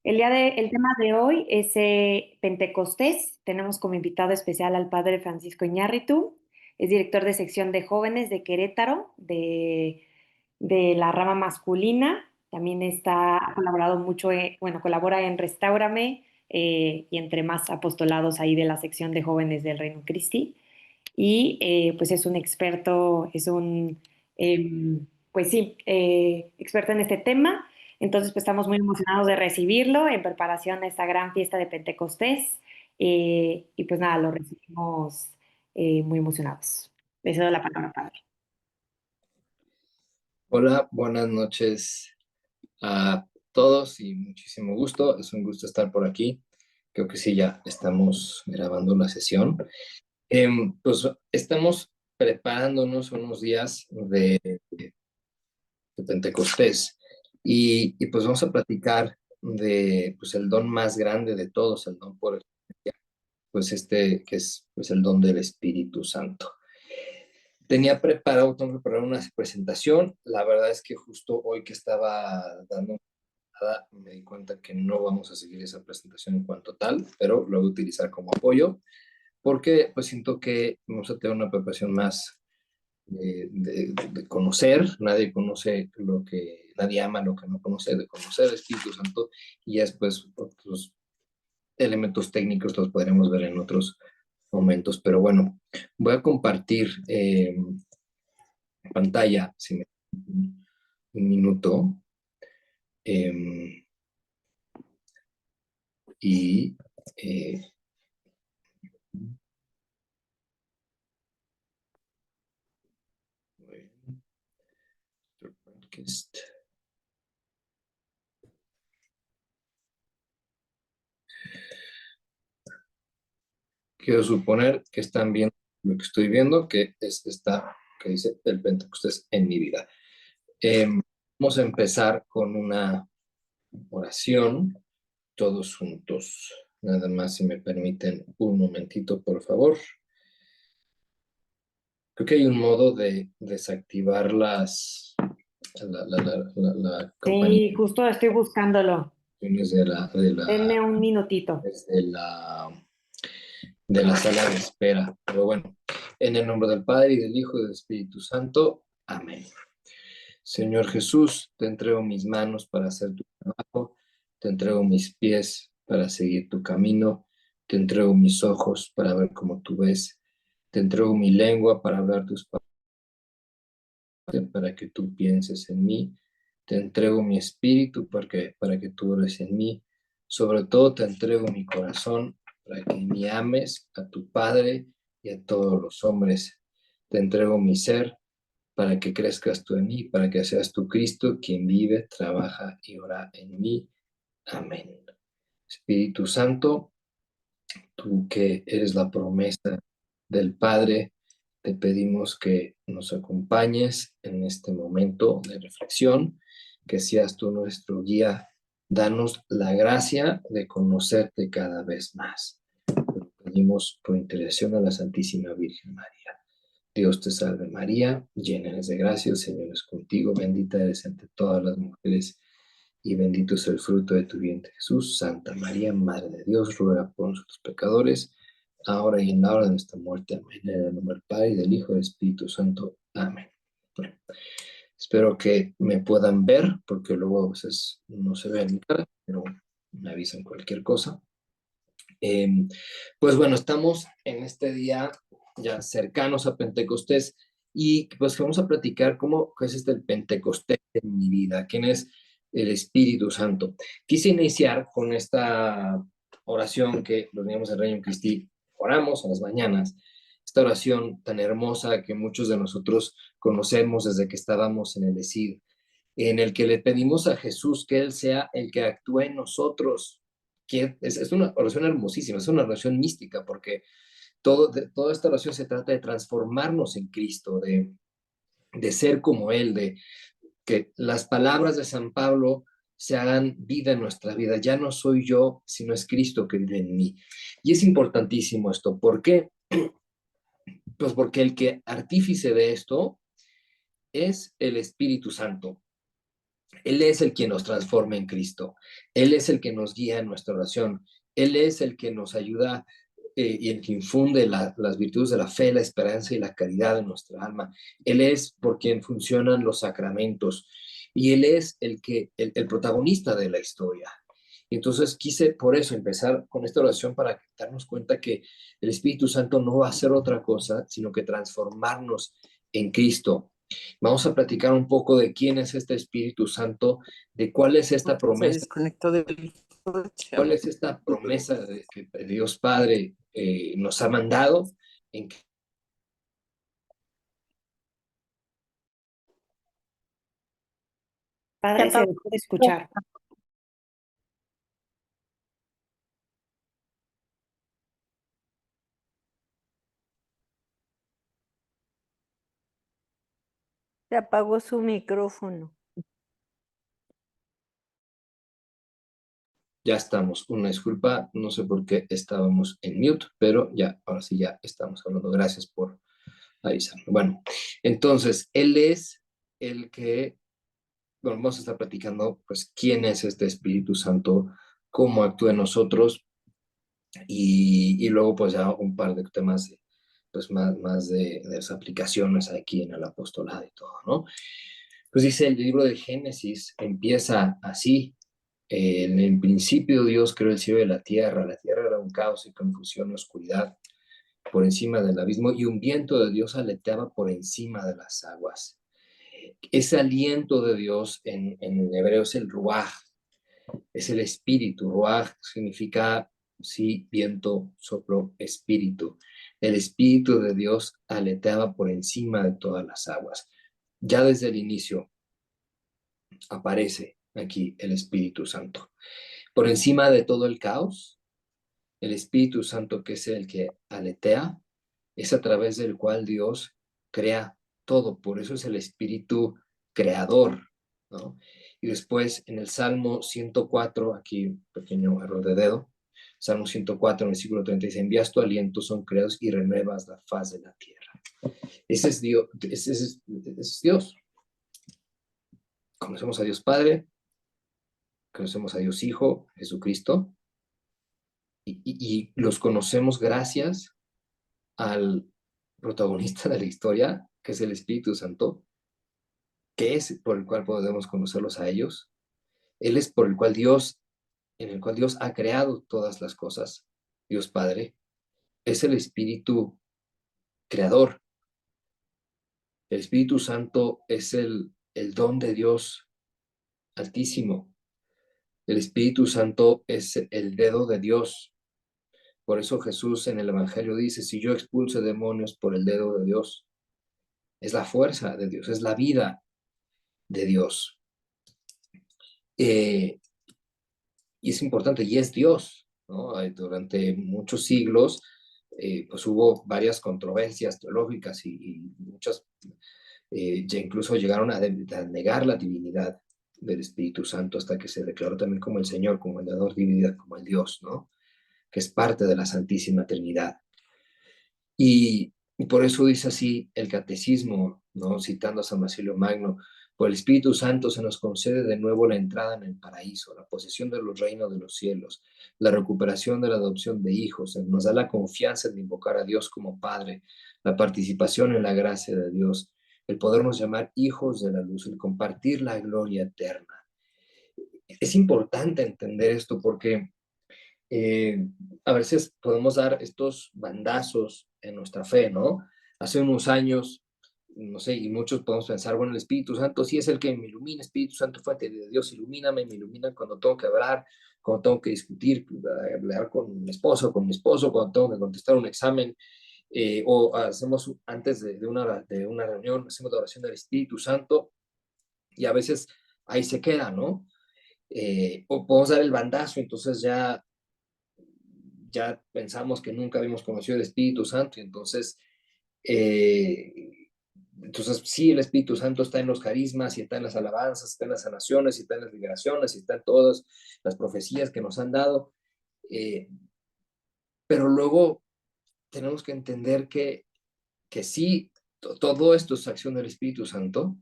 El tema de hoy es Pentecostés. Tenemos como invitado especial al padre Francisco Iñárritu. Es director de sección de jóvenes de Querétaro, de la rama masculina. También ha colaborado mucho, bueno, colabora en Restáurame y entre más apostolados ahí de la sección de jóvenes del Reino Christi. Y pues es un experto, pues sí, experto en este tema. Entonces, pues estamos muy emocionados de recibirlo en preparación a esta gran fiesta de Pentecostés. Y pues nada, lo recibimos muy emocionados. Les doy la palabra, padre. Hola, buenas noches a todos y muchísimo gusto. Es un gusto estar por aquí. Creo que sí, ya estamos grabando la sesión. Pues estamos preparándonos unos días de Pentecostés y pues vamos a platicar de pues el don más grande de todos, el don por pues que es pues el don del Espíritu Santo. Tengo preparado una presentación. La verdad es que justo hoy que estaba dando me di cuenta que no vamos a seguir esa presentación en cuanto tal, pero lo voy a utilizar como apoyo, porque pues siento que vamos a tener una preparación más de conocer. Nadie ama lo que no conoce, de conocer el Espíritu Santo, y ya después otros elementos técnicos los podremos ver en otros momentos. Pero bueno, voy a compartir pantalla, si me un minuto. Eh, y eh, quiero suponer que están viendo lo que estoy viendo, que es esta que dice el Pentecostés en mi vida. Vamos a empezar con una oración, todos juntos. Nada más, si me permiten un momentito, por favor. Creo que hay un modo de desactivar la campanita Sí, justo estoy buscándolo. Denme un minutito. desde de la sala de espera. Pero bueno, en el nombre del Padre, y del Hijo, y del Espíritu Santo. Amén. Señor Jesús, te entrego mis manos para hacer tu trabajo, te entrego mis pies para seguir tu camino, te entrego mis ojos para ver como tú ves, te entrego mi lengua para hablar tus palabras, para que tú pienses en mí, te entrego mi espíritu para que tú ores en mí, sobre todo te entrego mi corazón para que me ames a tu Padre y a todos los hombres, te entrego mi ser para que crezcas tú en mí, para que seas tú Cristo quien vive, trabaja y ora en mí. Amén. Espíritu Santo, tú que eres la promesa del Padre, te pedimos que nos acompañes en este momento de reflexión, que seas tú nuestro guía. Danos la gracia de conocerte cada vez más. Lo pedimos por intercesión a la Santísima Virgen María. Dios te salve María, llena eres de gracia, el Señor es contigo, bendita eres entre todas las mujeres y bendito es el fruto de tu vientre Jesús. Santa María, Madre de Dios, ruega por nosotros pecadores, ahora y en la hora de nuestra muerte. Amén. En el nombre del Padre, y del Hijo, y del Espíritu Santo. Amén. Bueno, espero que me puedan ver, porque luego a veces no se ve en mi cara, pero me avisan cualquier cosa. Eh, pues bueno, estamos en este día ya cercanos a Pentecostés, y pues vamos a platicar qué es el Pentecostés en mi vida, quién es el Espíritu Santo. Quise iniciar con esta oración que los niños del Reino Cristi oramos a las mañanas, esta oración tan hermosa que muchos de nosotros conocemos desde que estábamos en el ESID, en el que le pedimos a Jesús que Él sea el que actúe en nosotros, que es una oración hermosísima, es una oración mística, porque toda esta oración se trata de transformarnos en Cristo, de ser como Él, de que las palabras de San Pablo se hagan vida en nuestra vida. Ya no soy yo, sino es Cristo que vive en mí. Y es importantísimo esto. ¿Por qué? Pues porque el que artífice de esto es el Espíritu Santo. Él es el que nos transforma en Cristo. Él es el que nos guía en nuestra oración. Él es el que nos ayuda y el que infunde las virtudes de la fe, la esperanza y la caridad en nuestra alma. Él es por quien funcionan los sacramentos y Él es el protagonista de la historia. Y entonces quise por eso empezar con esta oración para darnos cuenta que el Espíritu Santo no va a hacer otra cosa, sino que transformarnos en Cristo. Vamos a platicar un poco de quién es este Espíritu Santo, de cuál es esta Se promesa, desconectó del coche. cuál es esta promesa que Dios Padre nos ha mandado, en que Padre, se dejó de escuchar. Se apagó su micrófono. ya estamos. Una disculpa, no sé por qué estábamos en mute, pero ya, ahora sí ya estamos hablando. Gracias por avisarme. Bueno, entonces, Él es el que, bueno, vamos a estar platicando, pues, quién es este Espíritu Santo, cómo actúa en nosotros, y luego pues ya un par de temas pues más de las aplicaciones aquí en el apostolado y todo, ¿no? Pues dice el libro de Génesis, empieza así: en el principio Dios creó el cielo y la tierra era un caos y confusión y oscuridad por encima del abismo, y un viento de Dios aleteaba por encima de las aguas. Ese aliento de Dios en hebreo es el ruaj, es el espíritu. Ruaj significa, sí, viento, soplo, espíritu. El espíritu de Dios aleteaba por encima de todas las aguas. Ya desde el inicio aparece aquí el Espíritu Santo. Por encima de todo el caos, el Espíritu Santo, que es el que aletea, es a través del cual Dios crea todo. Por eso es el Espíritu creador, ¿no? Y después en el Salmo 104, aquí un pequeño error de dedo, Salmo 104, versículo 30, dice: envías tu aliento, son creados y renuevas la faz de la tierra. Ese es Dios. Ese es Dios. Conocemos a Dios Padre, conocemos a Dios Hijo, Jesucristo, y los conocemos gracias al protagonista de la historia, que es el Espíritu Santo, que es por el cual podemos conocerlos a ellos. Él es por el cual Dios, en el cual Dios ha creado todas las cosas. Dios Padre es el Espíritu creador. El Espíritu Santo es el don de Dios Altísimo. El Espíritu Santo es el dedo de Dios. Por eso Jesús en el Evangelio dice: si yo expulso demonios por el dedo de Dios, es la fuerza de Dios, es la vida de Dios. Y es importante, y es Dios, ¿no? Durante muchos siglos, pues hubo varias controversias teológicas y muchas, ya incluso llegaron a negar la divinidad del Espíritu Santo hasta que se declaró también como el Señor, como el dador de divinidad, como el Dios, ¿no? Que es parte de la Santísima Trinidad. Y por eso dice así el catecismo, ¿no? Citando a San Basilio Magno: por el Espíritu Santo se nos concede de nuevo la entrada en el paraíso, la posesión de los reinos de los cielos, la recuperación de la adopción de hijos, nos da la confianza de invocar a Dios como Padre, la participación en la gracia de Dios, el podernos llamar hijos de la luz, el compartir la gloria eterna. Es importante entender esto porque eh, a veces podemos dar estos bandazos en nuestra fe, ¿no? Hace unos años, no sé, y muchos podemos pensar: bueno, el Espíritu Santo sí es el que me ilumina, Espíritu Santo, fuente de Dios, ilumíname, me ilumina cuando tengo que hablar, cuando tengo que discutir, hablar con mi esposo, cuando tengo que contestar un examen, o hacemos antes de una reunión, hacemos la oración del Espíritu Santo, y a veces ahí se queda, ¿no? O podemos dar el bandazo, entonces ya pensamos que nunca habíamos conocido el Espíritu Santo, y eh, entonces sí, el Espíritu Santo está en los carismas, y está en las alabanzas, está en las sanaciones, y está en las liberaciones, y está en todas las profecías que nos han dado, eh, pero luego tenemos que entender que sí, todo esto es acción del Espíritu Santo,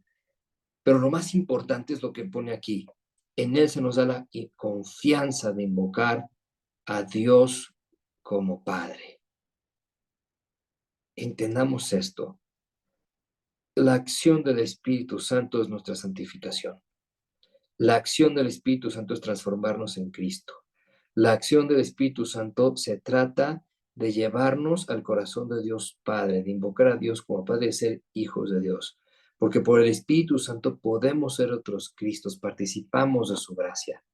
Pero lo más importante es lo que pone aquí. En Él se nos da la confianza de invocar a Dios como Padre. Entendamos esto. La acción del Espíritu Santo es nuestra santificación. La acción del Espíritu Santo es transformarnos en Cristo. La acción del Espíritu Santo se trata de llevarnos al corazón de Dios Padre, de invocar a Dios como Padre, de ser hijos de Dios. Porque por el Espíritu Santo podemos ser otros Cristos, participamos de su gracia.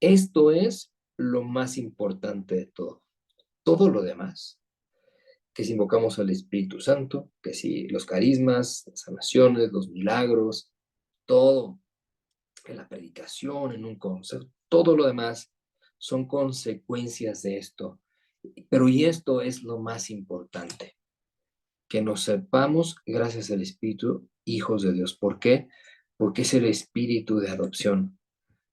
Esto es lo más importante de todo. Todo lo demás, que si invocamos al Espíritu Santo, que si los carismas, las sanaciones, los milagros, todo, en la predicación, en un concepto, todo lo demás son consecuencias de esto. Pero y esto es lo más importante, que nos sepamos, gracias al Espíritu, hijos de Dios. ¿Por qué? Porque es el Espíritu de adopción.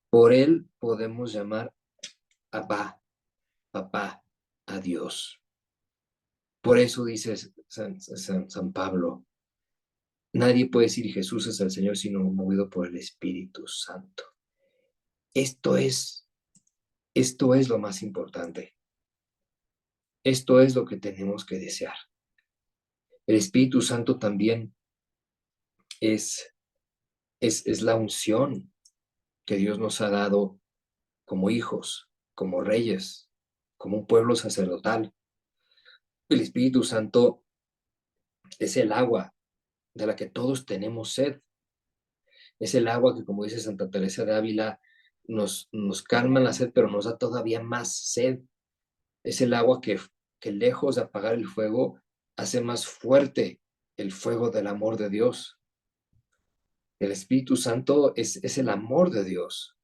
Por él podemos llamar Abba, papá, a Dios. Por eso dice San Pablo, nadie puede decir Jesús es el Señor sino movido por el Espíritu Santo. Esto es lo más importante. Esto es lo que tenemos que desear. El Espíritu Santo también es la unción que Dios nos ha dado como hijos, como reyes, como un pueblo sacerdotal. El Espíritu Santo es el agua de la que todos tenemos sed. Es el agua que, como dice Santa Teresa de Ávila, nos calma la sed, pero nos da todavía más sed. Es el agua que lejos de apagar el fuego, hace más fuerte el fuego del amor de Dios. El Espíritu Santo es el amor de Dios.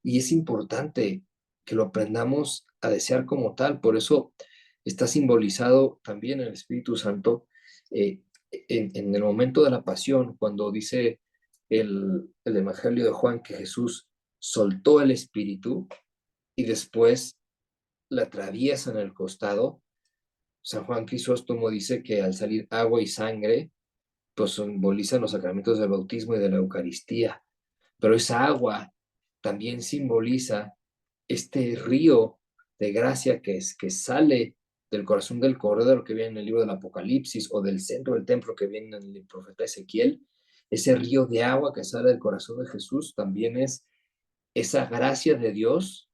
Y es importante que lo aprendamos a desear como tal. Por eso está simbolizado también el Espíritu Santo en el momento de la pasión, cuando dice el Evangelio de Juan que Jesús soltó el Espíritu y después la atraviesa en el costado. San Juan Crisóstomo dice que al salir agua y sangre, pues simbolizan los sacramentos del bautismo y de la Eucaristía. Pero esa agua también simboliza este río de gracia que sale del corazón del Cordero que viene en el libro del Apocalipsis o del centro del templo que viene en el profeta Ezequiel. Ese río de agua que sale del corazón de Jesús también es esa gracia de Dios,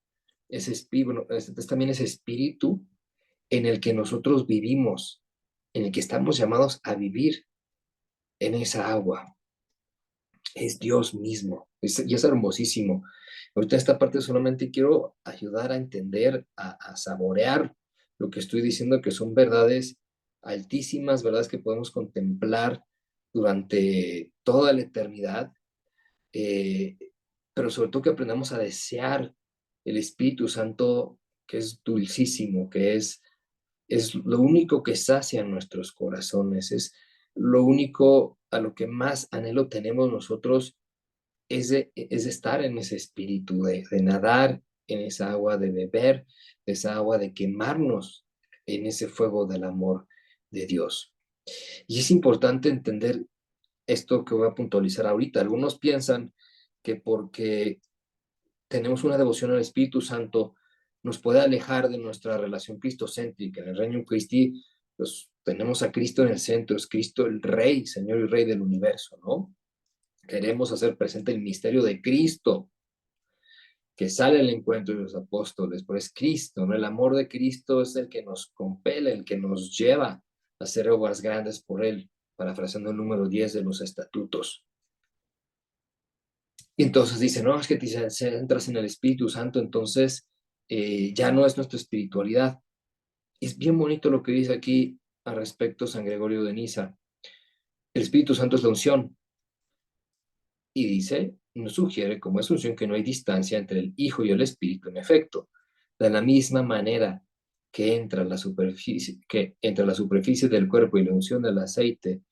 ese espíritu, es también ese espíritu en el que nosotros vivimos, en el que estamos llamados a vivir en esa agua. Es Dios mismo, y es hermosísimo. Ahorita esta parte solamente quiero ayudar a entender, a saborear lo que estoy diciendo, que son verdades altísimas, verdades que podemos contemplar durante toda la eternidad, eh, pero sobre todo que aprendamos a desear el Espíritu Santo, que es dulcísimo, que es lo único que sacia nuestros corazones, es lo único a lo que más anhelo tenemos nosotros, es estar en ese espíritu, de nadar en esa agua, de beber de esa agua, de quemarnos en ese fuego del amor de Dios. Y es importante entender esto que voy a puntualizar ahorita. Algunos piensan que porque tenemos una devoción al Espíritu Santo, nos puede alejar de nuestra relación cristocéntrica. En el Reino Christi, pues tenemos a Cristo en el centro, es Cristo el Rey, Señor y Rey del universo, ¿no? Queremos hacer presente el misterio de Cristo, que sale al encuentro de los apóstoles, pero es Cristo, ¿no? El amor de Cristo es el que nos compele, el que nos lleva a hacer obras grandes por Él, parafraseando el número 10 de los estatutos. Y entonces dice, no, es que te entras en el Espíritu Santo, entonces ya no es nuestra espiritualidad. Es bien bonito lo que dice aquí al respecto San Gregorio de Niza. El Espíritu Santo es la unción. Y dice, nos sugiere, como es unción, que no hay distancia entre el Hijo y el Espíritu en efecto. De la misma manera que entre la superficie del cuerpo y la unción del aceite,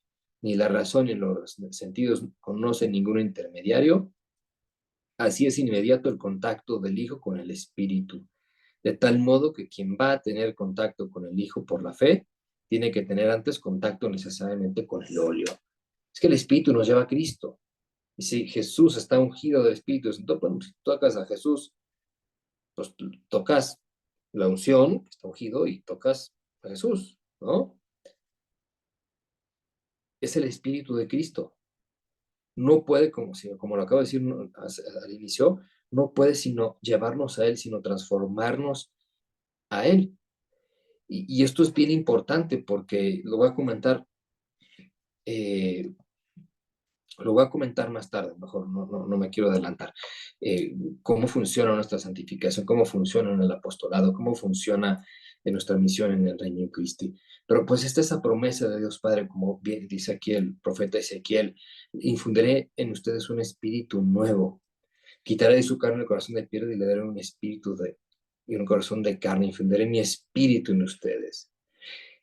ni la razón ni los sentidos conocen ningún intermediario, así es inmediato el contacto del Hijo con el Espíritu, de tal modo que quien va a tener contacto con el Hijo por la fe, tiene que tener antes contacto necesariamente con el óleo. Es que el Espíritu nos lleva a Cristo. Y si Jesús está ungido del Espíritu Santo, bueno, si tocas a Jesús, pues tocas la unción, que está ungido, y tocas a Jesús, ¿no? Es el Espíritu de Cristo. No puede, como lo acabo de decir al inicio, no puede sino llevarnos a Él, sino transformarnos a Él. Y esto es bien importante porque eh, lo voy a comentar más tarde, mejor no me quiero adelantar, cómo funciona nuestra santificación, cómo funciona en el apostolado, cómo funciona en nuestra misión en el Reino de Cristo. Pero pues esta es esa promesa de Dios Padre, como bien dice aquí el profeta Ezequiel: infundiré en ustedes un espíritu nuevo, quitaré de su carne el corazón de piedra y le daré un espíritu y un corazón de carne, infundiré mi espíritu en ustedes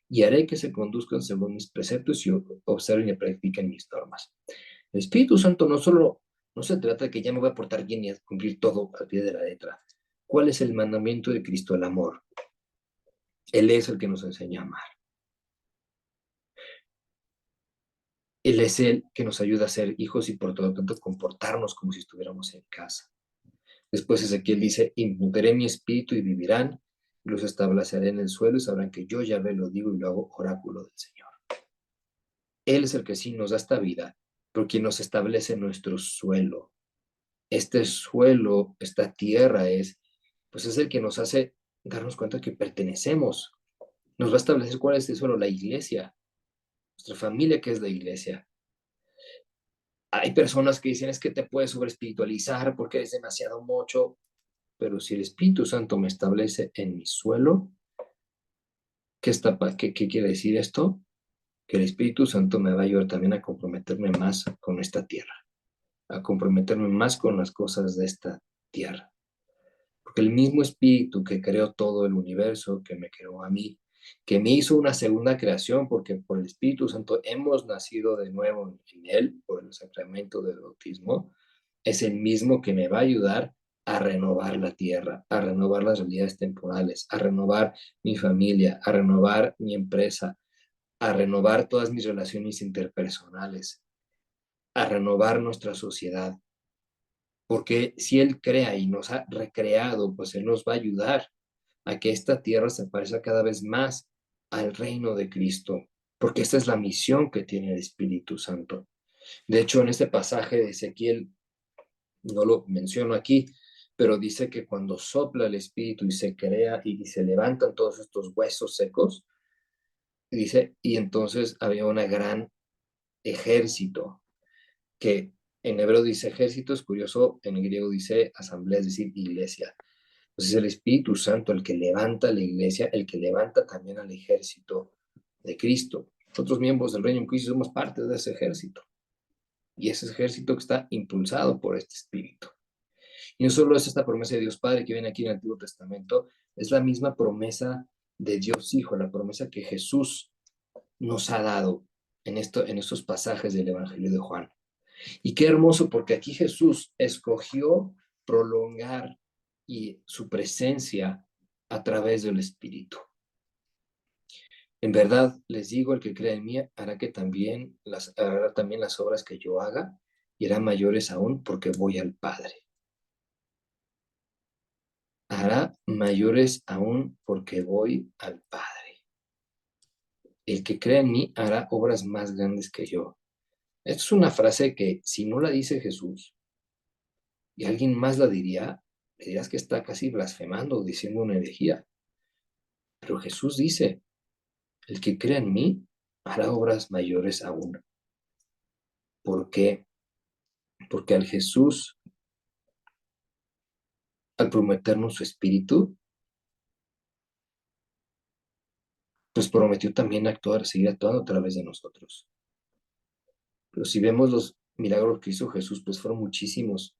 y haré que se conduzcan según mis preceptos y observen y practiquen mis normas. El Espíritu Santo no se trata de que ya me voy a portar bien y a cumplir todo al pie de la letra. ¿Cuál es el mandamiento de Cristo? El amor. Él es el que nos enseña a amar. Él es el que nos ayuda a ser hijos y por todo tanto comportarnos como si estuviéramos en casa. Después Ezequiel dice: infundiré mi espíritu y vivirán, y los estableceré en el suelo y sabrán que yo Yahvé lo digo y lo hago oráculo del Señor. Él es el que sí nos da esta vida, pero quien nos establece nuestro suelo. Este suelo, esta tierra pues es el que nos hace darnos cuenta que pertenecemos. Nos va a establecer cuál es este suelo: la iglesia, nuestra familia, que es la iglesia. Hay personas que dicen: es que te puedes sobreespiritualizar porque es demasiado mucho, pero si el Espíritu Santo me establece en mi suelo, ¿qué quiere decir esto? Que el Espíritu Santo me va a ayudar también a comprometerme más con esta tierra, a comprometerme más con las cosas de esta tierra. Porque el mismo Espíritu que creó todo el universo, que me creó a mí, que me hizo una segunda creación, porque por el Espíritu Santo hemos nacido de nuevo en Él, por el sacramento del bautismo, es el mismo que me va a ayudar a renovar la tierra, a renovar las realidades temporales, a renovar mi familia, a renovar mi empresa, a renovar todas mis relaciones interpersonales, a renovar nuestra sociedad. Porque si Él crea y nos ha recreado, pues Él nos va a ayudar a que esta tierra se parezca cada vez más al reino de Cristo, porque esta es la misión que tiene el Espíritu Santo. De hecho, en este pasaje de Ezequiel, no lo menciono aquí, pero dice que cuando sopla el Espíritu y se crea y se levantan todos estos huesos secos, dice, y entonces había un gran ejército, que en hebreo dice ejército, es curioso, en griego dice asamblea, es decir, iglesia. Entonces el Espíritu Santo, el que levanta la iglesia, el que levanta también al ejército de Cristo. Nosotros, miembros del Reino de Cristo, somos parte de ese ejército. Y ese ejército que está impulsado por este Espíritu. Y no solo es esta promesa de Dios Padre que viene aquí en el Antiguo Testamento, es la misma promesa de Dios Hijo, la promesa que Jesús nos ha dado en estos pasajes del Evangelio de Juan. Y qué hermoso, porque aquí Jesús escogió prolongar su presencia a través del Espíritu. En verdad les digo: el que cree en mí hará también las obras que yo haga, y hará mayores aún, porque voy al Padre. Hará mayores aún, porque voy al Padre. El que cree en mí hará obras más grandes que yo. Esto es una frase que, si no la dice Jesús y alguien más la diría, le dirás que está casi blasfemando, diciendo una herejía. Pero Jesús dice: el que crea en mí hará obras mayores aún. ¿Por qué? Porque al prometernos su espíritu, pues prometió también seguir actuando a través de nosotros. Pero si vemos los milagros que hizo Jesús, pues fueron muchísimos.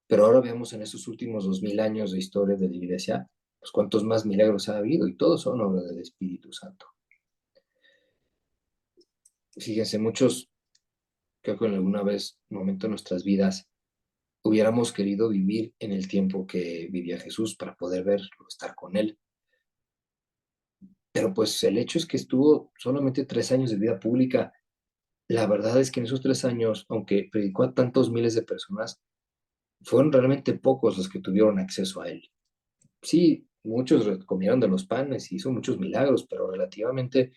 Pero ahora vemos en estos últimos 2000 años de historia de la iglesia, pues cuántos más milagros ha habido, y todos son obra del Espíritu Santo. Fíjense, muchos, creo que en alguna vez, momento de nuestras vidas, hubiéramos querido vivir en el tiempo que vivía Jesús para poder verlo, estar con Él. Pero pues el hecho es que estuvo solamente 3 años de vida pública la verdad es que en esos 3 años, aunque predicó a tantos miles de personas, fueron realmente pocos los que tuvieron acceso a él. Sí, muchos comieron de los panes y hizo muchos milagros, pero relativamente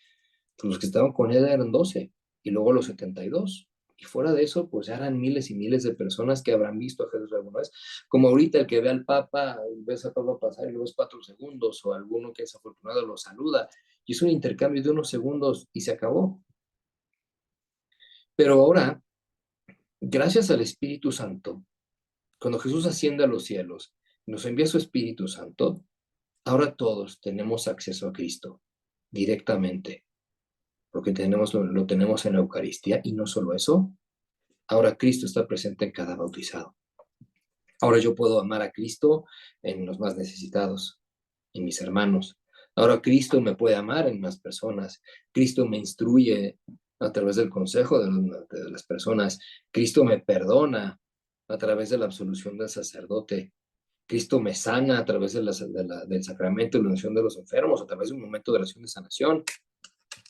pues, los que estaban con él eran 12 y luego los 72. Y fuera de eso, pues ya eran miles y miles de personas que habrán visto a Jesús alguna vez. Como ahorita el que ve al Papa, ves al Papa pasar y lo ves 4 segundos, o alguno que es afortunado lo saluda. Y es un intercambio de unos segundos y se acabó. Pero ahora, gracias al Espíritu Santo, cuando Jesús asciende a los cielos, nos envía su Espíritu Santo, ahora todos tenemos acceso a Cristo directamente, porque lo tenemos en la Eucaristía, y no solo eso, ahora Cristo está presente en cada bautizado. Ahora yo puedo amar a Cristo en los más necesitados, en mis hermanos. Ahora Cristo me puede amar en más personas. Cristo me instruye a través del consejo de las personas. Cristo me perdona a través de la absolución del sacerdote. Cristo me sana a través del sacramento de la unción de los enfermos, a través de un momento de oración de sanación.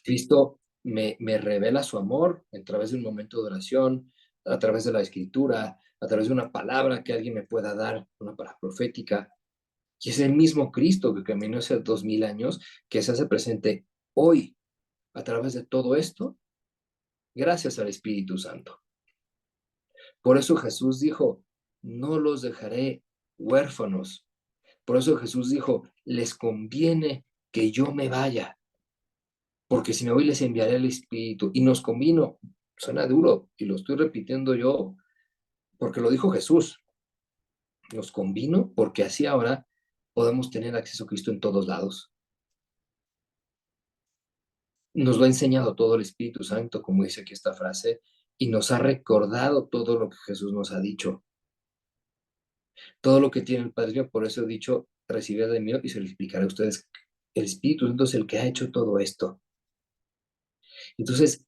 Cristo me revela su amor a través de un momento de oración, a través de la escritura, a través de una palabra que alguien me pueda dar, una palabra profética. Y es el mismo Cristo que caminó hace 2000 años, que se hace presente hoy a través de todo esto, gracias al Espíritu Santo. Por eso Jesús dijo, no los dejaré huérfanos. Por eso Jesús dijo, les conviene que yo me vaya, porque si me voy les enviaré el Espíritu. Y nos convino, suena duro, y lo estoy repitiendo yo, porque lo dijo Jesús. Nos convino porque así ahora podemos tener acceso a Cristo en todos lados. Nos lo ha enseñado todo el Espíritu Santo, como dice aquí esta frase, y nos ha recordado todo lo que Jesús nos ha dicho. Todo lo que tiene el Padre mío, por eso he dicho, recibid de mí y se lo explicaré a ustedes. El Espíritu Santo es el que ha hecho todo esto. Entonces,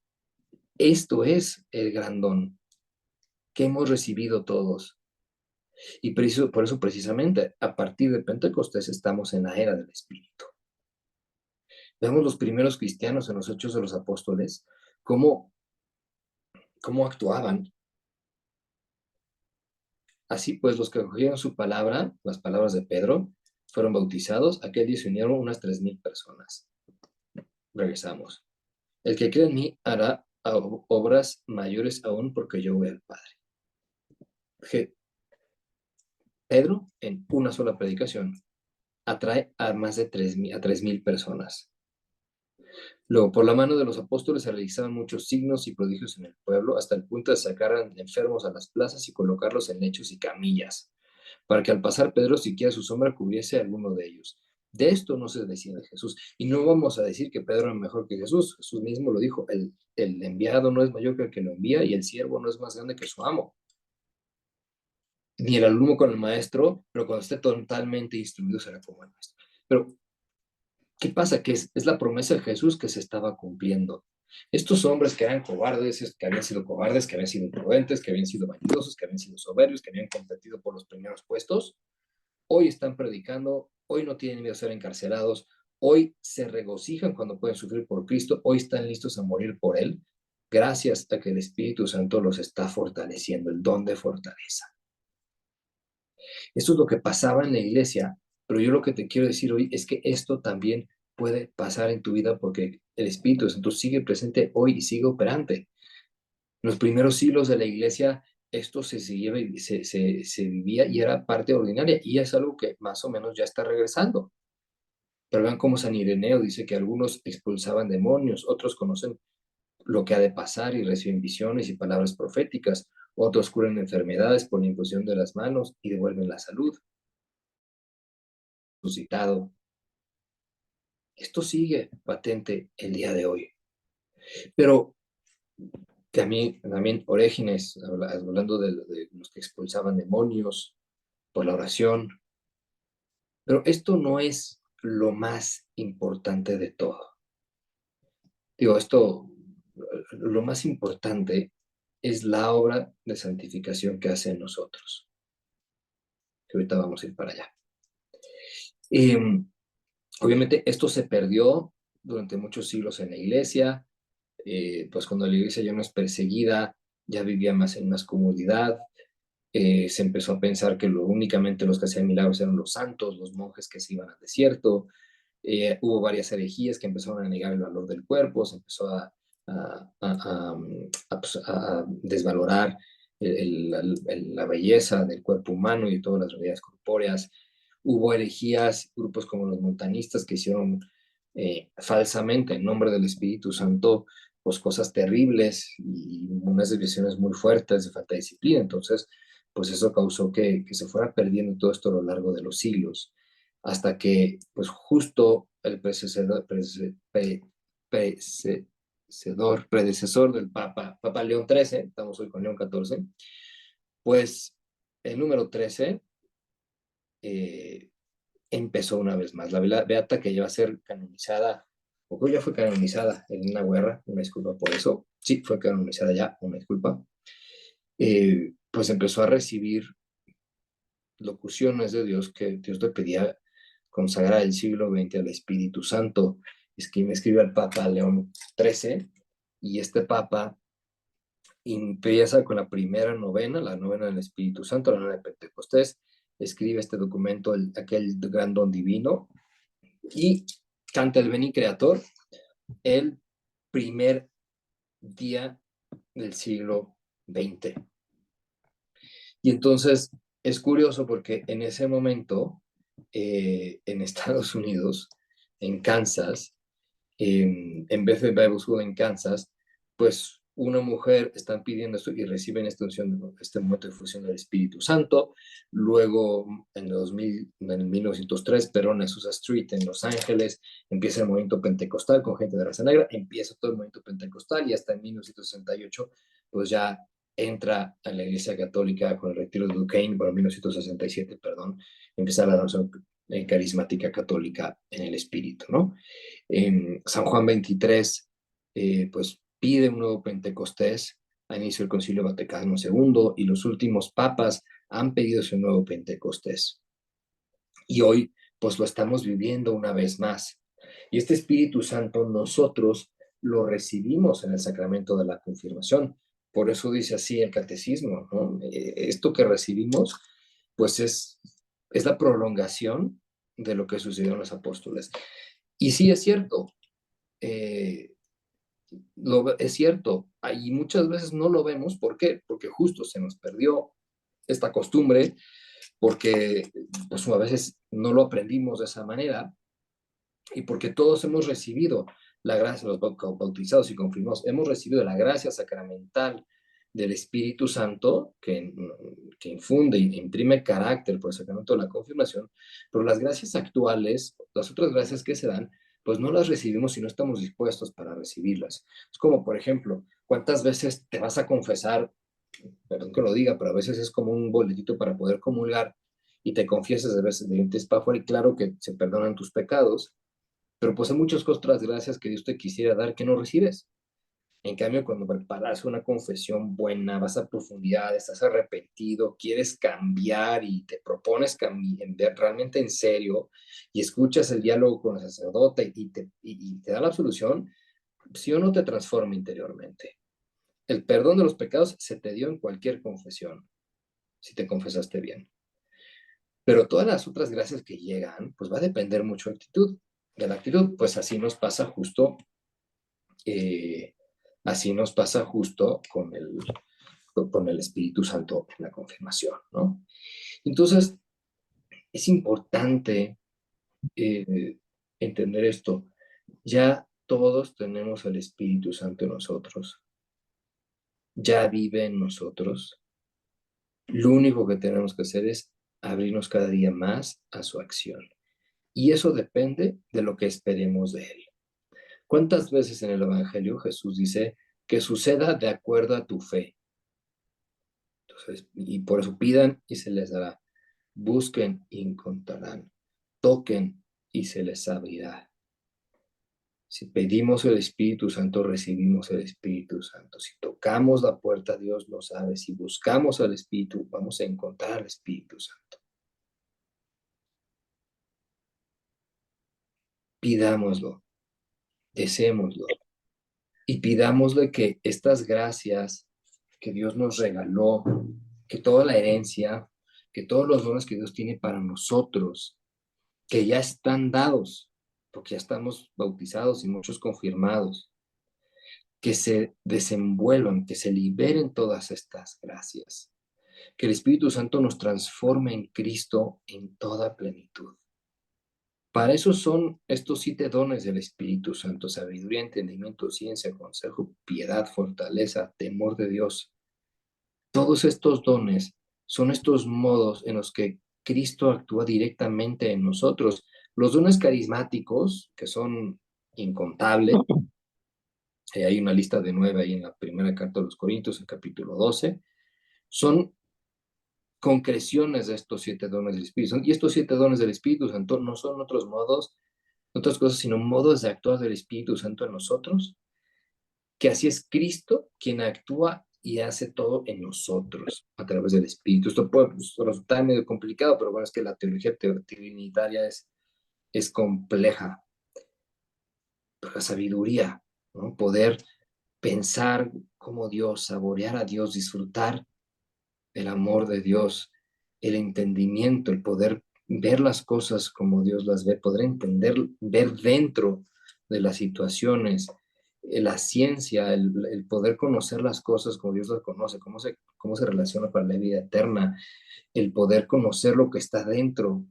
esto es el gran don que hemos recibido todos. Y por eso precisamente, a partir de Pentecostés estamos en la era del Espíritu. Vemos los primeros cristianos en los Hechos de los Apóstoles, cómo actuaban. Así pues, los que acogieron su palabra, las palabras de Pedro, fueron bautizados. Aquel día se unieron unas 3000 personas. Regresamos. El que cree en mí hará obras mayores aún, porque yo voy al Padre. Pedro, en una sola predicación, atrae a más de 3000 personas. Luego, por la mano de los apóstoles se realizaban muchos signos y prodigios en el pueblo, hasta el punto de sacar a enfermos a las plazas y colocarlos en lechos y camillas, para que al pasar Pedro siquiera su sombra cubriese a alguno de ellos. De esto no se decía de Jesús. Y no vamos a decir que Pedro es mejor que Jesús. Jesús mismo lo dijo, el enviado no es mayor que el que lo envía, y el siervo no es más grande que su amo. Ni el alumno con el maestro, pero cuando esté totalmente instruido será como el maestro. Pero ¿qué pasa? Que es la promesa de Jesús que se estaba cumpliendo. Estos hombres que eran cobardes, que habían sido cobardes, que habían sido imprudentes, que habían sido vanidosos, que habían sido soberbios, que habían competido por los primeros puestos, hoy están predicando, hoy no tienen miedo a ser encarcelados, hoy se regocijan cuando pueden sufrir por Cristo, hoy están listos a morir por Él, gracias a que el Espíritu Santo los está fortaleciendo, el don de fortaleza. Esto es lo que pasaba en la iglesia, pero yo lo que te quiero decir hoy es que esto también puede pasar en tu vida, porque el Espíritu Santo sigue presente hoy y sigue operante. En los primeros siglos de la iglesia esto se vivía y era parte ordinaria, y es algo que más o menos ya está regresando. Pero vean cómo San Ireneo dice que algunos expulsaban demonios, otros conocen lo que ha de pasar y reciben visiones y palabras proféticas, otros curan enfermedades por la imposición de las manos y devuelven la salud. Resucitado. Esto sigue patente el día de hoy. Pero también Orígenes, hablando de los que expulsaban demonios por la oración. Pero esto no es lo más importante de todo. Digo, lo más importante es la obra de santificación que hace en nosotros. Que ahorita vamos a ir para allá. Obviamente esto se perdió durante muchos siglos en la iglesia. pues cuando la iglesia ya no es perseguida, ya vivía más en más comodidad, se empezó a pensar que únicamente los que hacían milagros eran los santos, los monjes que se iban al desierto. Hubo varias herejías que empezaron a negar el valor del cuerpo, se empezó a desvalorar la belleza del cuerpo humano y todas las realidades corpóreas. Hubo herejías, grupos como los montanistas que hicieron falsamente en nombre del Espíritu Santo pues cosas terribles y unas desviaciones muy fuertes de falta de disciplina. Entonces, pues eso causó que se fuera perdiendo todo esto a lo largo de los siglos, hasta que, pues justo el predecesor del Papa León XIII, estamos hoy con León XIV, pues el número 13 empezó una vez más. La beata que lleva a ser canonizada, o creo ya fue canonizada en una guerra, una disculpa por eso, sí, fue canonizada ya, una disculpa, pues empezó a recibir locuciones de Dios que Dios le pedía consagrar el siglo XX al Espíritu Santo. Es que me escribe el Papa León XIII, y este Papa empieza con la primera novena, la novena del Espíritu Santo, la novena de Pentecostés, escribe este documento, aquel gran don divino, y canta el Veni Creator el primer día del siglo XX. Y entonces es curioso porque en ese momento, en Estados Unidos, en Kansas, en vez de Bible School en Kansas, pues una mujer están pidiendo esto y reciben este momento de fusión del Espíritu Santo. Luego, en el 1903, Perón, Azusa Street, en Los Ángeles, empieza el movimiento pentecostal con gente de raza negra, empieza todo el movimiento pentecostal y hasta en 1968, pues ya entra a la Iglesia Católica con el retiro de Duquesne, bueno, 1967, perdón, empieza la adoración carismática católica en el Espíritu, ¿no? San Juan 23, pues pide un nuevo Pentecostés a inicio del Concilio Vaticano II, y los últimos papas han pedido ese nuevo Pentecostés. Y hoy, pues lo estamos viviendo una vez más. Y este Espíritu Santo nosotros lo recibimos en el sacramento de la confirmación. Por eso dice así el catecismo, ¿no? Esto que recibimos, pues es la prolongación de lo que sucedió en los apóstoles. Y sí es cierto, eh, es cierto, y muchas veces no lo vemos. ¿Por qué? Porque justo se nos perdió esta costumbre, porque pues a veces no lo aprendimos de esa manera, y porque todos hemos recibido la gracia, los bautizados y confirmados, hemos recibido la gracia sacramental del Espíritu Santo que infunde y imprime carácter por el sacramento de la confirmación, pero las gracias actuales, las otras gracias que se dan, pues no las recibimos si no estamos dispuestos para recibirlas. Es como, por ejemplo, ¿cuántas veces te vas a confesar? Perdón que lo diga, pero a veces es como un boletito para poder comulgar y te confiesas de veces de dientes para afuera, y claro que se perdonan tus pecados, pero pues hay muchas otras gracias que Dios te quisiera dar que no recibes. En cambio, cuando preparas una confesión buena, vas a profundidad, estás arrepentido, quieres cambiar y te propones cambiar realmente en serio, y escuchas el diálogo con el sacerdote y te da la absolución, si o no te transforma interiormente. El perdón de los pecados se te dio en cualquier confesión, si te confesaste bien. Pero todas las otras gracias que llegan, pues va a depender mucho de la actitud. Pues eh, así nos pasa justo con el Espíritu Santo en la confirmación, ¿no? Entonces, es importante eh, entender esto. Ya todos tenemos el Espíritu Santo en nosotros, ya vive en nosotros. Lo único que tenemos que hacer es abrirnos cada día más a su acción. Y eso depende de lo que esperemos de Él. ¿Cuántas veces en el Evangelio Jesús dice que suceda de acuerdo a tu fe? Entonces, y por eso pidan y se les dará. Busquen y encontrarán. Toquen y se les abrirá. Si pedimos el Espíritu Santo, recibimos el Espíritu Santo. Si tocamos la puerta, Dios nos abre. Si buscamos al Espíritu, vamos a encontrar al Espíritu Santo. Pidámoslo, deseémoslo y pidámosle que estas gracias que Dios nos regaló, que toda la herencia, que todos los dones que Dios tiene para nosotros, que ya están dados, porque ya estamos bautizados y muchos confirmados, que se desenvuelvan, que se liberen todas estas gracias, que el Espíritu Santo nos transforme en Cristo en toda plenitud. Para eso son estos 7 dones del Espíritu Santo: sabiduría, entendimiento, ciencia, consejo, piedad, fortaleza, temor de Dios. Todos estos dones son estos modos en los que Cristo actúa directamente en nosotros. Los dones carismáticos, que son incontables, hay una lista de 9 ahí en la primera carta de los Corintios, en capítulo 12, son concreciones de estos 7 dones del Espíritu Santo. Y estos 7 dones del Espíritu Santo no son otros modos, otras cosas, sino modos de actuar del Espíritu Santo en nosotros, que así es Cristo quien actúa y hace todo en nosotros a través del Espíritu. Esto puede resultar medio complicado, pero bueno, es que la teología trinitaria es compleja. Pero la sabiduría, ¿no? Poder pensar como Dios, saborear a Dios, disfrutar el amor de Dios, el entendimiento, el poder ver las cosas como Dios las ve, poder entender, ver dentro de las situaciones, la ciencia, el poder conocer las cosas como Dios las conoce, cómo se relaciona para la vida eterna, el poder conocer lo que está dentro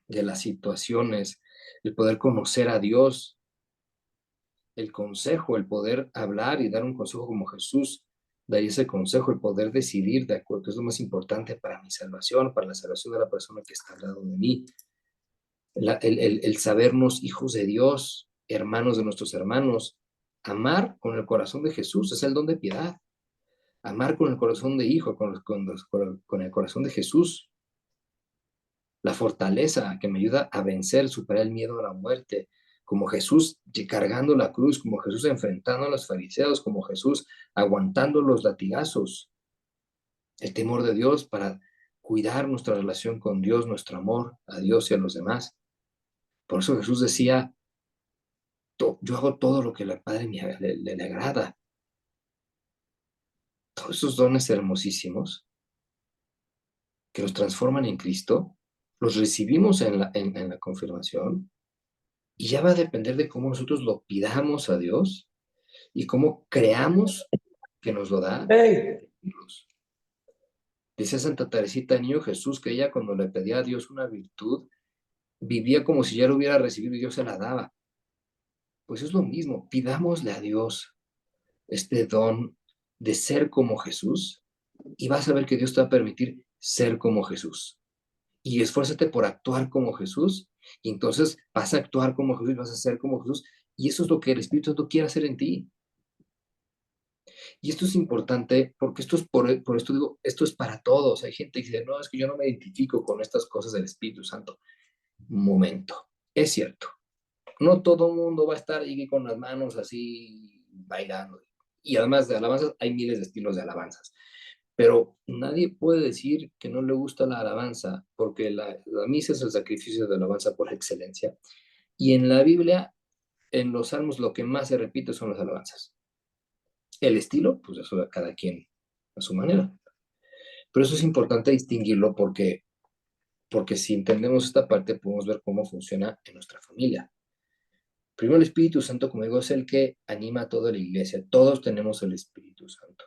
de las situaciones, el poder conocer a Dios, el consejo, el poder hablar y dar un consejo como Jesús daría ese consejo, el poder decidir de acuerdo, que es lo más importante para mi salvación, para la salvación de la persona que está al lado de mí, el sabernos hijos de Dios, hermanos de nuestros hermanos, amar con el corazón de Jesús, es el don de piedad, amar con el corazón de hijo, con el corazón de Jesús, la fortaleza que me ayuda a vencer, superar el miedo a la muerte, como Jesús cargando la cruz, como Jesús enfrentando a los fariseos, como Jesús aguantando los latigazos, el temor de Dios para cuidar nuestra relación con Dios, nuestro amor a Dios y a los demás. Por eso Jesús decía, yo hago todo lo que al Padre le agrada. Todos esos dones hermosísimos que nos transforman en Cristo, los recibimos en la confirmación. Y ya va a depender de cómo nosotros lo pidamos a Dios y cómo creamos que nos lo da. Hey. Dice Santa Teresita de Niño Jesús que ella, cuando le pedía a Dios una virtud, vivía como si ya lo hubiera recibido y Dios se la daba. Pues es lo mismo, pidámosle a Dios este don de ser como Jesús y vas a ver que Dios te va a permitir ser como Jesús. Y esfuérzate por actuar como Jesús, y entonces vas a actuar como Jesús, vas a ser como Jesús, y eso es lo que el Espíritu Santo quiere hacer en ti. Y esto es importante porque esto es por esto digo, esto es para todos. Hay gente que dice, no, es que yo no me identifico con estas cosas del Espíritu Santo. Un momento, es cierto, no todo el mundo va a estar ahí con las manos así bailando. Y además de alabanzas, hay miles de estilos de alabanzas. Pero nadie puede decir que no le gusta la alabanza, porque la misa es el sacrificio de alabanza por excelencia. Y en la Biblia, en los salmos, lo que más se repite son las alabanzas. El estilo, pues eso a cada quien a su manera. Pero eso es importante distinguirlo porque si entendemos esta parte, podemos ver cómo funciona en nuestra familia. Primero, el Espíritu Santo, como digo, es el que anima a toda la iglesia. Todos tenemos el Espíritu Santo.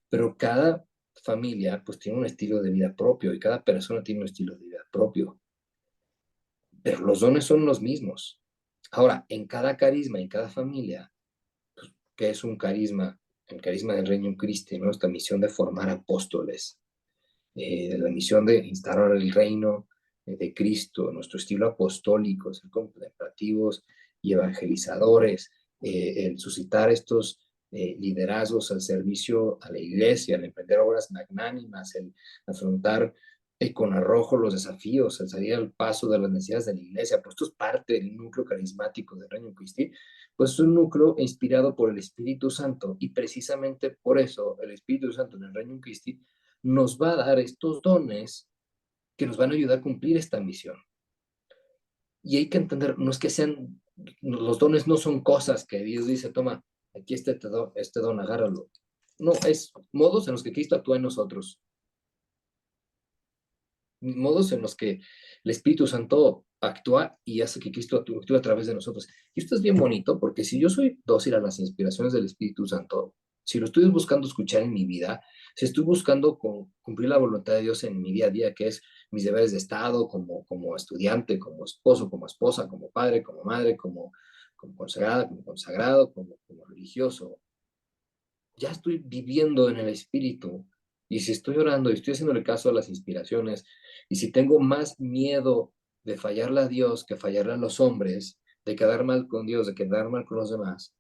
Pero cada familia pues tiene un estilo de vida propio y cada persona tiene un estilo de vida propio. Pero los dones son los mismos. Ahora, en cada carisma, en cada familia, pues, ¿qué es un carisma? El carisma del Reino Christi, ¿no? Esta misión de formar apóstoles, la misión de instaurar el reino de Cristo, nuestro estilo apostólico, ser contemplativos y evangelizadores, el suscitar estos liderazgos al servicio a la iglesia, el emprender obras magnánimas, el afrontar con arrojo los desafíos, el salir al paso de las necesidades de la iglesia, pues esto es parte del núcleo carismático del Reino Christi, pues es un núcleo inspirado por el Espíritu Santo y precisamente por eso el Espíritu Santo en el Reino Christi nos va a dar estos dones que nos van a ayudar a cumplir esta misión. Y hay que entender, no es que sean, los dones no son cosas que Dios dice, toma, aquí está este don, agárralo. No, es modos en los que Cristo actúa en nosotros. Modos en los que el Espíritu Santo actúa y hace que Cristo actúe a través de nosotros. Y esto es bien bonito porque si yo soy dócil a las inspiraciones del Espíritu Santo, si lo estoy buscando escuchar en mi vida, si estoy buscando cumplir la voluntad de Dios en mi día a día, que es mis deberes de Estado como estudiante, como esposo, como esposa, como padre, como madre, como consagrada, como consagrado, como religioso, ya estoy viviendo en el Espíritu. Y si estoy orando y estoy haciéndole caso a las inspiraciones, y si tengo más miedo de fallarle a Dios que fallarle a los hombres, de quedar mal con Dios, de quedar mal con los demás,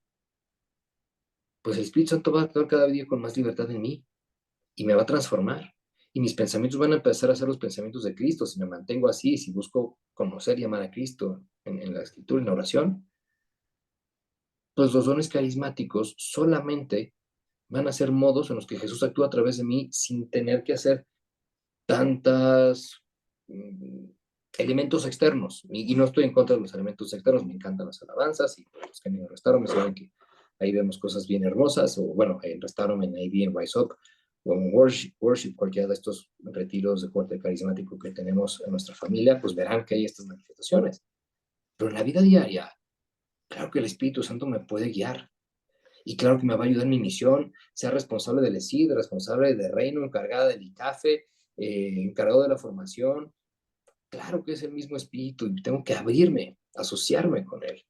pues el Espíritu Santo va a actuar cada día con más libertad en mí y me va a transformar. Y mis pensamientos van a empezar a ser los pensamientos de Cristo. Si me mantengo así, si busco conocer y amar a Cristo en la escritura, en la oración, pues los dones carismáticos solamente van a ser modos en los que Jesús actúa a través de mí sin tener que hacer tantos elementos externos. Y no estoy en contra de los elementos externos, me encantan las alabanzas y los que han ido al Restaurant me saben que ahí vemos cosas bien hermosas, o bueno, en Restaurant, en AV, en Rise Up, o en worship, cualquiera de estos retiros de corte carismático que tenemos en nuestra familia, pues verán que hay estas manifestaciones. Pero en la vida diaria, claro que el Espíritu Santo me puede guiar. Y claro que me va a ayudar en mi misión, ser responsable del ESID, responsable del reino, encargada del ICAFE, encargado de la formación. Claro que es el mismo espíritu y tengo que abrirme, asociarme con él.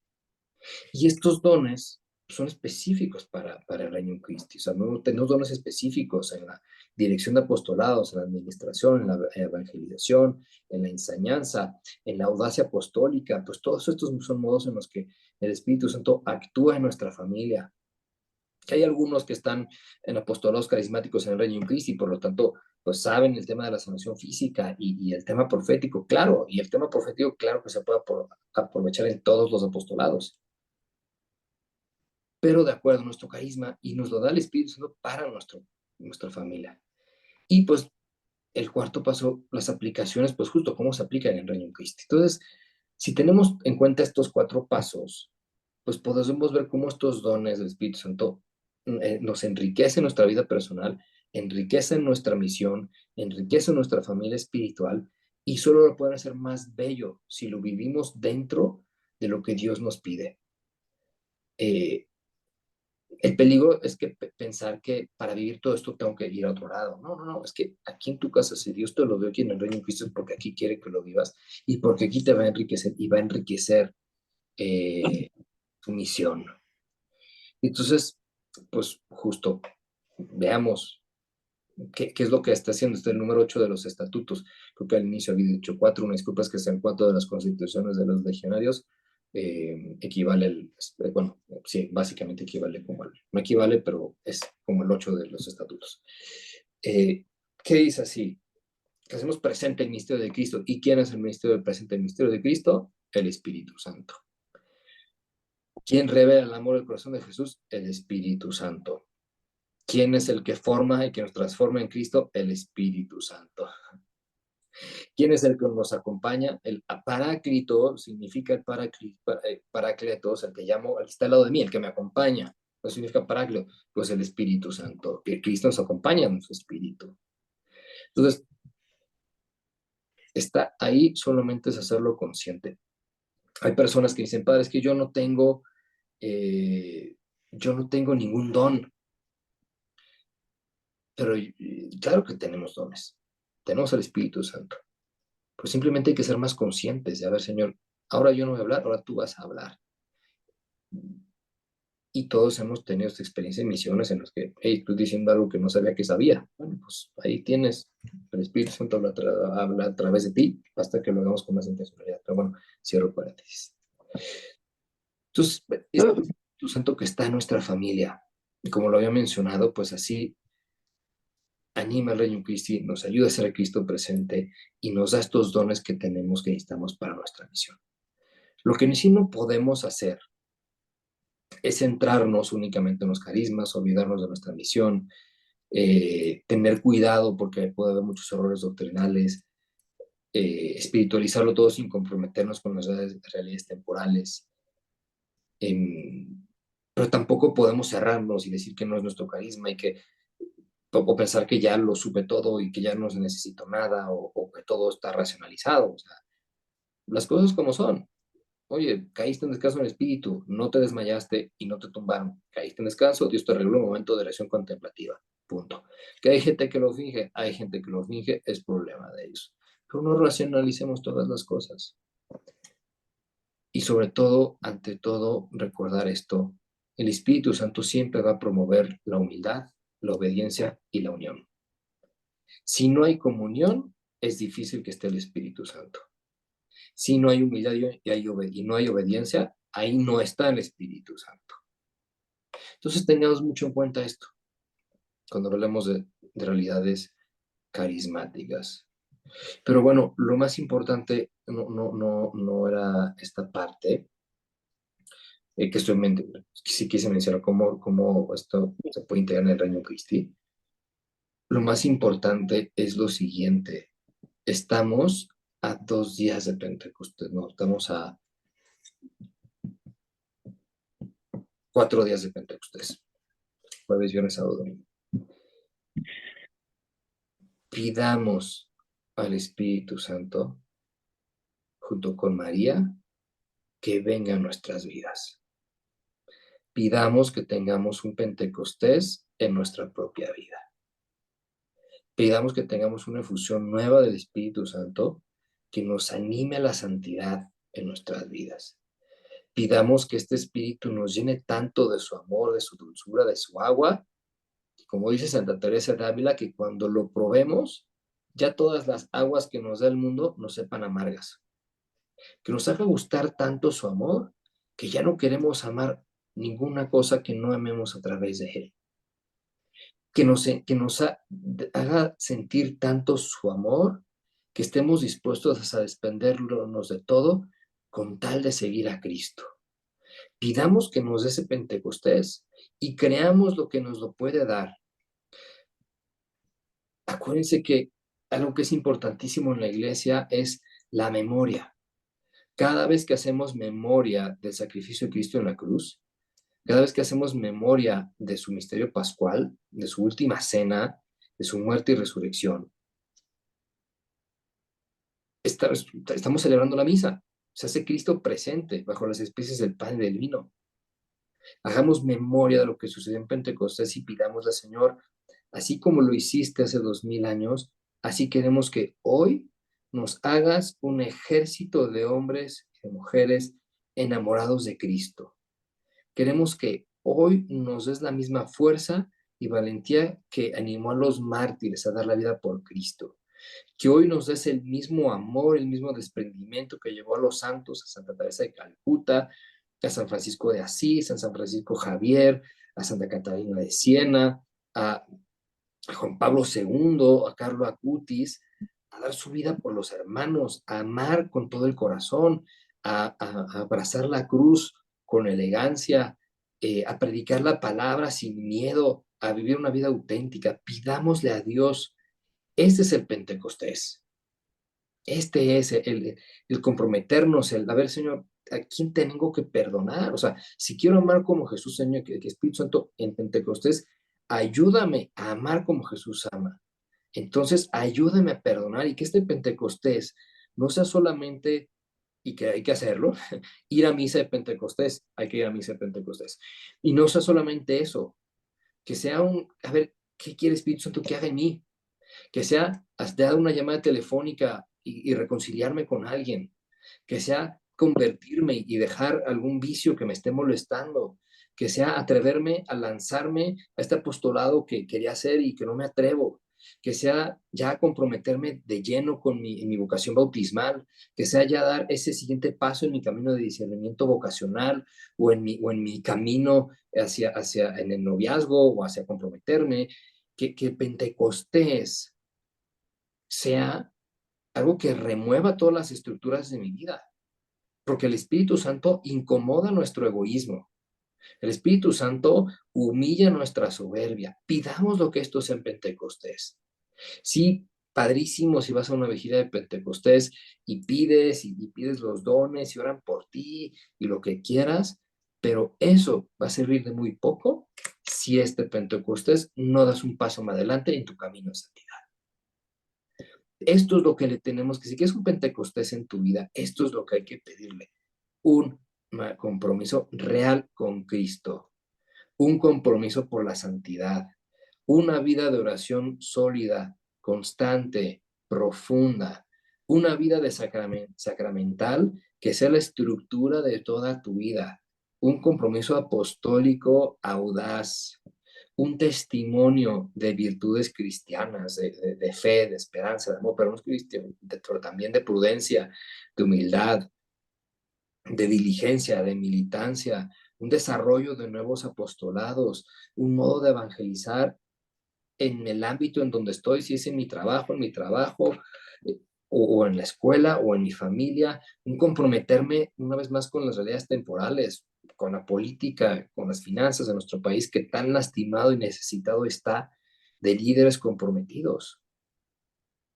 Y estos dones son específicos para el reino en Cristo. O sea, no tenemos dones específicos en la dirección de apostolados, en la administración, en la evangelización, en la enseñanza, en la audacia apostólica. Pues todos estos son modos en los que el Espíritu Santo actúa en nuestra familia. Hay algunos que están en apostolados carismáticos en el Reino de Cristo y por lo tanto pues saben el tema de la sanación física y el tema profético, claro, y el tema profético, claro que se puede aprovechar en todos los apostolados, pero de acuerdo a nuestro carisma y nos lo da el Espíritu Santo para nuestra familia. Y pues el cuarto paso, las aplicaciones, pues justo cómo se aplican en el Reino de Cristo. Entonces, si tenemos en cuenta estos cuatro pasos, pues podemos ver cómo estos dones del Espíritu Santo nos enriquecen nuestra vida personal, enriquecen nuestra misión, enriquecen nuestra familia espiritual y solo lo pueden hacer más bello si lo vivimos dentro de lo que Dios nos pide. El peligro es que pensar que para vivir todo esto tengo que ir a otro lado. No, no, no, es que aquí en tu casa, si Dios te lo dio aquí en el Reino de Cristo, es porque aquí quiere que lo vivas y porque aquí te va a enriquecer y va a enriquecer tu misión. Entonces, pues justo, veamos qué es lo que está haciendo. Este es el número 8 de los estatutos. Creo que al inicio había dicho 4, una disculpa, es que sean 4 de las constituciones de los legionarios. Equivale, bueno, sí, básicamente equivale no equivale, pero es como el 8 de los estatutos. ¿Qué dice así? Que hacemos presente el misterio de Cristo. ¿Y quién es el misterio presente el misterio de Cristo? El Espíritu Santo. ¿Quién revela el amor del corazón de Jesús? El Espíritu Santo. ¿Quién es el que forma y que nos transforma en Cristo? El Espíritu Santo. ¿Quién es el que nos acompaña? El paráclito significa el parácletos, el que llamo, el que está al lado de mí, el que me acompaña. ¿Qué significa paráclito? Pues el Espíritu Santo. Que Cristo nos acompaña en su Espíritu. Entonces, está ahí, solamente es hacerlo consciente. Hay personas que dicen, padre, es que yo no tengo ningún don. Pero claro que tenemos dones. Tenemos el Espíritu Santo. Pues simplemente hay que ser más conscientes de, a ver, Señor, ahora yo no voy a hablar, ahora tú vas a hablar. Y todos hemos tenido esta experiencia en misiones en las que, hey, tú diciendo algo que no sabía que sabía. Bueno, pues ahí tienes, el Espíritu Santo habla a través de ti, hasta que lo hagamos con más intencionalidad. Pero bueno, cierro paréntesis. Entonces, es el Espíritu Santo que está en nuestra familia. Y como lo había mencionado, pues así anima al Reino Christi, nos ayuda a ser el Cristo presente y nos da estos dones que tenemos, que necesitamos para nuestra misión. Lo que sí no podemos hacer es centrarnos únicamente en los carismas, olvidarnos de nuestra misión, tener cuidado porque puede haber muchos errores doctrinales, espiritualizarlo todo sin comprometernos con las realidades temporales. pero tampoco podemos cerrarnos y decir que no es nuestro carisma o pensar que ya lo supe todo y que ya no se necesito nada o que todo está racionalizado. O sea, las cosas como son. Oye, caíste en descanso en el espíritu, no te desmayaste y no te tumbaron. Caíste en descanso, Dios te arregló un momento de oración contemplativa. Punto. Que hay gente que lo finge, hay gente que lo finge, es problema de ellos. Pero no racionalicemos todas las cosas. Y sobre todo, ante todo, recordar esto. El Espíritu Santo siempre va a promover la humildad, la obediencia y la unión. Si no hay comunión, es difícil que esté el Espíritu Santo. Si no hay humildad y no hay obediencia, ahí no está el Espíritu Santo. Entonces tengamos mucho en cuenta esto cuando hablemos de realidades carismáticas. Pero bueno, lo más importante no era esta parte que sí quise mencionar cómo esto se puede integrar en el reino Cristi. Lo más importante es lo siguiente. Estamos a 2 días de Pentecostés, no, estamos a 4 días de Pentecostés. Jueves, viernes, sábado, domingo. Pidamos al Espíritu Santo, junto con María, que venga a nuestras vidas. Pidamos que tengamos un Pentecostés en nuestra propia vida. Pidamos que tengamos una efusión nueva del Espíritu Santo que nos anime a la santidad en nuestras vidas. Pidamos que este Espíritu nos llene tanto de su amor, de su dulzura, de su agua, como dice Santa Teresa de Ávila, que cuando lo probemos, ya todas las aguas que nos da el mundo nos sepan amargas. Que nos haga gustar tanto su amor, que ya no queremos amar ninguna cosa que no amemos a través de él. Que nos haga sentir tanto su amor, que estemos dispuestos a desprendernos de todo con tal de seguir a Cristo. Pidamos que nos dé ese Pentecostés y creamos lo que nos lo puede dar. Acuérdense que algo que es importantísimo en la iglesia es la memoria. Cada vez que hacemos memoria del sacrificio de Cristo en la cruz, cada vez que hacemos memoria de su misterio pascual, de su última cena, de su muerte y resurrección, estamos celebrando la misa. Se hace Cristo presente bajo las especies del pan y del vino. Hagamos memoria de lo que sucedió en Pentecostés y pidámosle al Señor, así como lo hiciste hace 2000 años, así queremos que hoy nos hagas un ejército de hombres y de mujeres enamorados de Cristo. Queremos que hoy nos des la misma fuerza y valentía que animó a los mártires a dar la vida por Cristo. Que hoy nos des el mismo amor, el mismo desprendimiento que llevó a los santos, a Santa Teresa de Calcuta, a San Francisco de Asís, a San Francisco Javier, a Santa Catalina de Siena, a Juan Pablo II, a Carlo Acutis, a dar su vida por los hermanos, a amar con todo el corazón, a abrazar la cruz con elegancia, a predicar la palabra sin miedo, a vivir una vida auténtica. Pidámosle a Dios. Este es el Pentecostés. Este es el comprometernos, a ver, Señor, ¿a quién tengo que perdonar? O sea, si quiero amar como Jesús, Señor, que Espíritu Santo en Pentecostés, ayúdame a amar como Jesús ama. Entonces, ayúdame a perdonar y que este Pentecostés no sea solamente, y que hay que hacerlo, ir a misa de Pentecostés, hay que ir a misa de Pentecostés. Y no sea solamente eso, que sea a ver, ¿qué quiere Espíritu Santo que haga en mí? Que sea hasta una llamada telefónica y reconciliarme con alguien, que sea convertirme y dejar algún vicio que me esté molestando, que sea atreverme a lanzarme a este apostolado que quería hacer y que no me atrevo, que sea ya comprometerme de lleno en mi vocación bautismal, que sea ya dar ese siguiente paso en mi camino de discernimiento vocacional o en mi camino en el noviazgo o hacia comprometerme, que Pentecostés sea algo que remueva todas las estructuras de mi vida, porque el Espíritu Santo incomoda nuestro egoísmo. El Espíritu Santo humilla nuestra soberbia. Pidamos lo que esto sea en Pentecostés. Sí, padrísimo si vas a una vigila de Pentecostés y pides los dones y oran por ti y lo que quieras, Pero eso va a servir de muy poco si este Pentecostés no das un paso más adelante en tu camino de santidad. Esto es lo que le tenemos que, si quieres un Pentecostés en tu vida, esto es lo que hay que pedirle. Un compromiso real con Cristo, un compromiso por la santidad, una vida de oración sólida, constante, profunda, una vida de sacramental que sea la estructura de toda tu vida, un compromiso apostólico audaz, un testimonio de virtudes cristianas, de fe, de esperanza, de amor, pero también de prudencia, de humildad, de diligencia, de militancia, un desarrollo de nuevos apostolados, un modo de evangelizar en el ámbito en donde estoy, si es en mi trabajo, o en la escuela, o en mi familia, un comprometerme una vez más con las realidades temporales, con la política, con las finanzas de nuestro país, que tan lastimado y necesitado está de líderes comprometidos.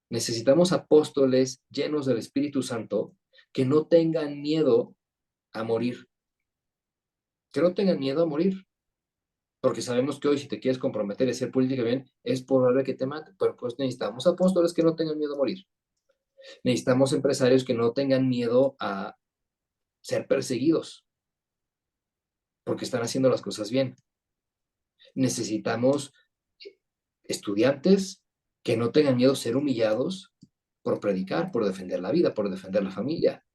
Necesitamos apóstoles llenos del Espíritu Santo que no tengan miedo a morir, que no tengan miedo a morir, porque sabemos que hoy si te quieres comprometer y hacer política bien, es probable que te maten, pero pues necesitamos apóstoles que no tengan miedo a morir. Necesitamos empresarios que no tengan miedo a ser perseguidos, porque están haciendo las cosas bien. Necesitamos estudiantes que no tengan miedo a ser humillados por predicar, por defender la vida, por defender la familia.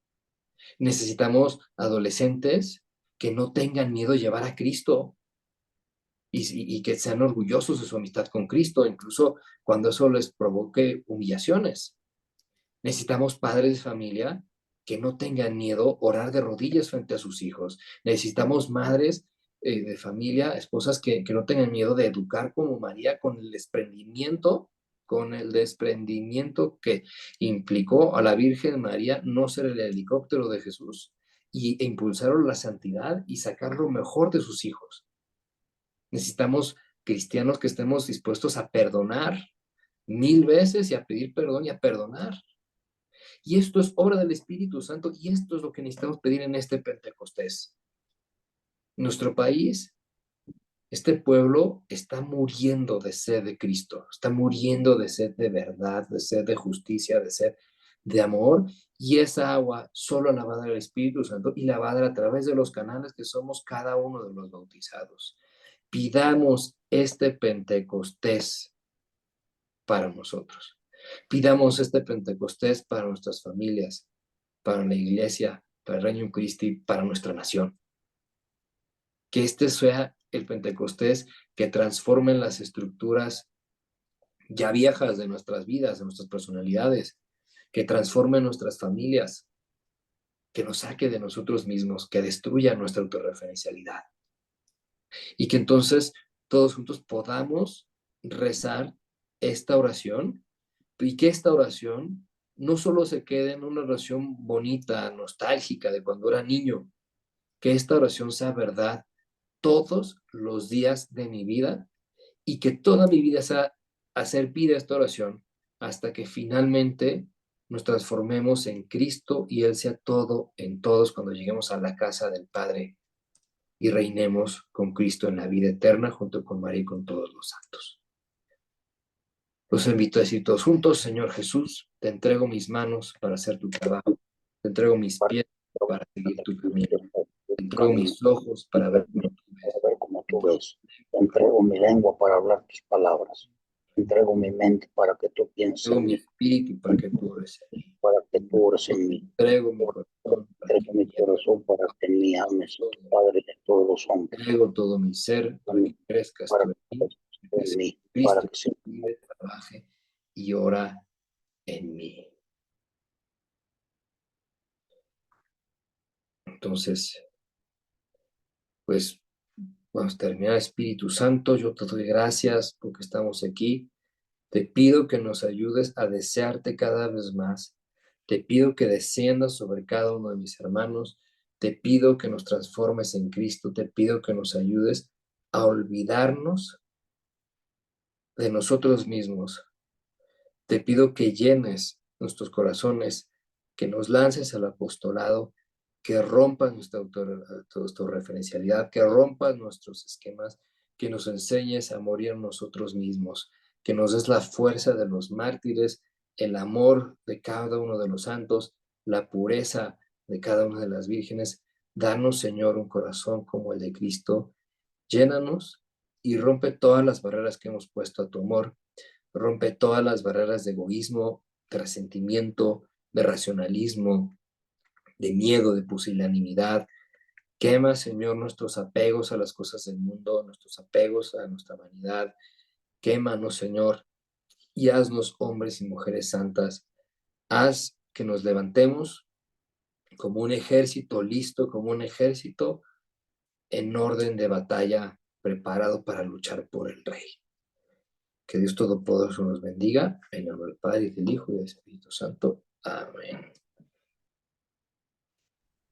Necesitamos adolescentes que no tengan miedo a llevar a Cristo y que sean orgullosos de su amistad con Cristo, incluso cuando eso les provoque humillaciones. Necesitamos padres de familia que no tengan miedo a orar de rodillas frente a sus hijos. Necesitamos madres de familia, esposas que no tengan miedo de educar como María con el desprendimiento que implicó a la Virgen María no ser el helicóptero de Jesús e impulsaron la santidad y sacar lo mejor de sus hijos. Necesitamos cristianos que estemos dispuestos a perdonar 1000 veces y a pedir perdón y a perdonar. Y esto es obra del Espíritu Santo y esto es lo que necesitamos pedir en este Pentecostés. Nuestro país, este pueblo está muriendo de sed de Cristo, está muriendo de sed de verdad, de sed de justicia, de sed de amor, y esa agua solo la va a dar el Espíritu Santo y la va a dar a través de los canales que somos cada uno de los bautizados. Pidamos este Pentecostés para nosotros. Pidamos este Pentecostés para nuestras familias, para la iglesia, para el Reino Christi, para nuestra nación. Que este sea el Pentecostés que transforme las estructuras ya viejas de nuestras vidas, de nuestras personalidades, que transforme nuestras familias, que nos saque de nosotros mismos, que destruya nuestra autorreferencialidad. Y que entonces todos juntos podamos rezar esta oración y que esta oración no solo se quede en una oración bonita, nostálgica de cuando era niño, que esta oración sea verdad todos los días de mi vida y que toda mi vida sea hacer vida esta oración hasta que finalmente nos transformemos en Cristo y Él sea todo en todos cuando lleguemos a la casa del Padre y reinemos con Cristo en la vida eterna junto con María y con todos los santos. Los invito a decir todos juntos: Señor Jesús, te entrego mis manos para hacer tu trabajo, te entrego mis pies para seguir tu camino, te entrego mis ojos para ver como tú ves. Te entrego mi lengua para hablar tus palabras. Te entrego mi mente para que tú pienses entrego en mi mí, espíritu para que tú ores en mí, para que tú ores en mí. te entrego mi corazón Te entrego mi corazón para que en mí ames, Padre de todos los te hombres, entrego todo mi ser para que crezcas para tú que en mí, en mí, para Cristo que sea vive, trabaje y ora en mí. Entonces, pues, vamos a terminar. Espíritu Santo, yo te doy gracias porque estamos aquí. Te pido que nos ayudes a desearte cada vez más. Te pido que desciendas sobre cada uno de mis hermanos. Te pido que nos transformes en Cristo. Te pido que nos ayudes a olvidarnos de nosotros mismos. Te pido que llenes nuestros corazones, que nos lances al apostolado, que rompas nuestra autorreferencialidad, que rompas nuestros esquemas, que nos enseñes a morir nosotros mismos, que nos des la fuerza de los mártires, el amor de cada uno de los santos, la pureza de cada una de las vírgenes. Danos, Señor, un corazón como el de Cristo. Llénanos y rompe todas las barreras que hemos puesto a tu amor. Rompe todas las barreras de egoísmo, de resentimiento, de racionalismo, de miedo, de pusilanimidad. Quema, Señor, nuestros apegos a las cosas del mundo, nuestros apegos a nuestra vanidad. Quémanos, Señor, y haznos hombres y mujeres santas. Haz que nos levantemos como un ejército listo, como un ejército en orden de batalla, preparado para luchar por el Rey. Que Dios Todopoderoso nos bendiga, en el nombre del Padre, y del Hijo, y del Espíritu Santo. Amén.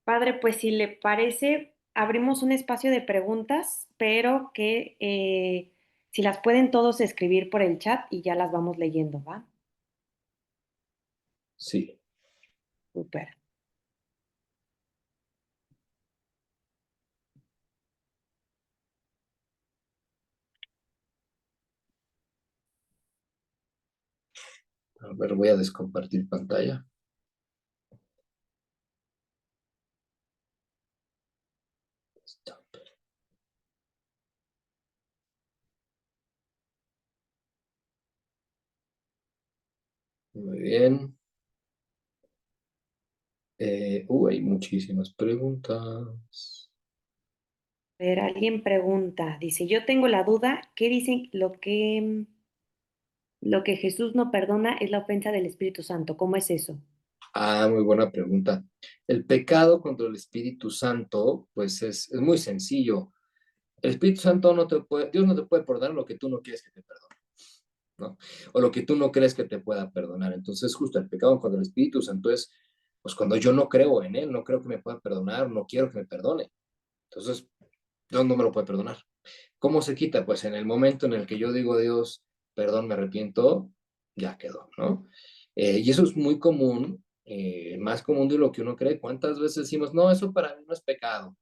Padre, pues si le parece, abrimos un espacio de preguntas, pero que si las pueden todos escribir por el chat y ya las vamos leyendo, ¿va? Sí. Súper. A ver, voy a descompartir pantalla. Stop. Muy bien. Hay muchísimas preguntas. A ver, alguien pregunta, dice, yo tengo la duda, ¿qué dicen lo que Jesús no perdona es la ofensa del Espíritu Santo? ¿Cómo es eso? Muy buena pregunta. El pecado contra el Espíritu Santo, pues es muy sencillo. El Espíritu Santo Dios no te puede perdonar lo que tú no quieres que te perdone, ¿no? O lo que tú no crees que te pueda perdonar. Entonces, justo el pecado contra el Espíritu Santo es, pues cuando yo no creo en Él, no creo que me pueda perdonar, no quiero que me perdone. Entonces, Dios no me lo puede perdonar. ¿Cómo se quita? Pues en el momento en el que yo digo a Dios, perdón, me arrepiento, ya quedó, ¿no? Y eso es muy común, más común de lo que uno cree. ¿Cuántas veces decimos, no, eso para mí no es pecado?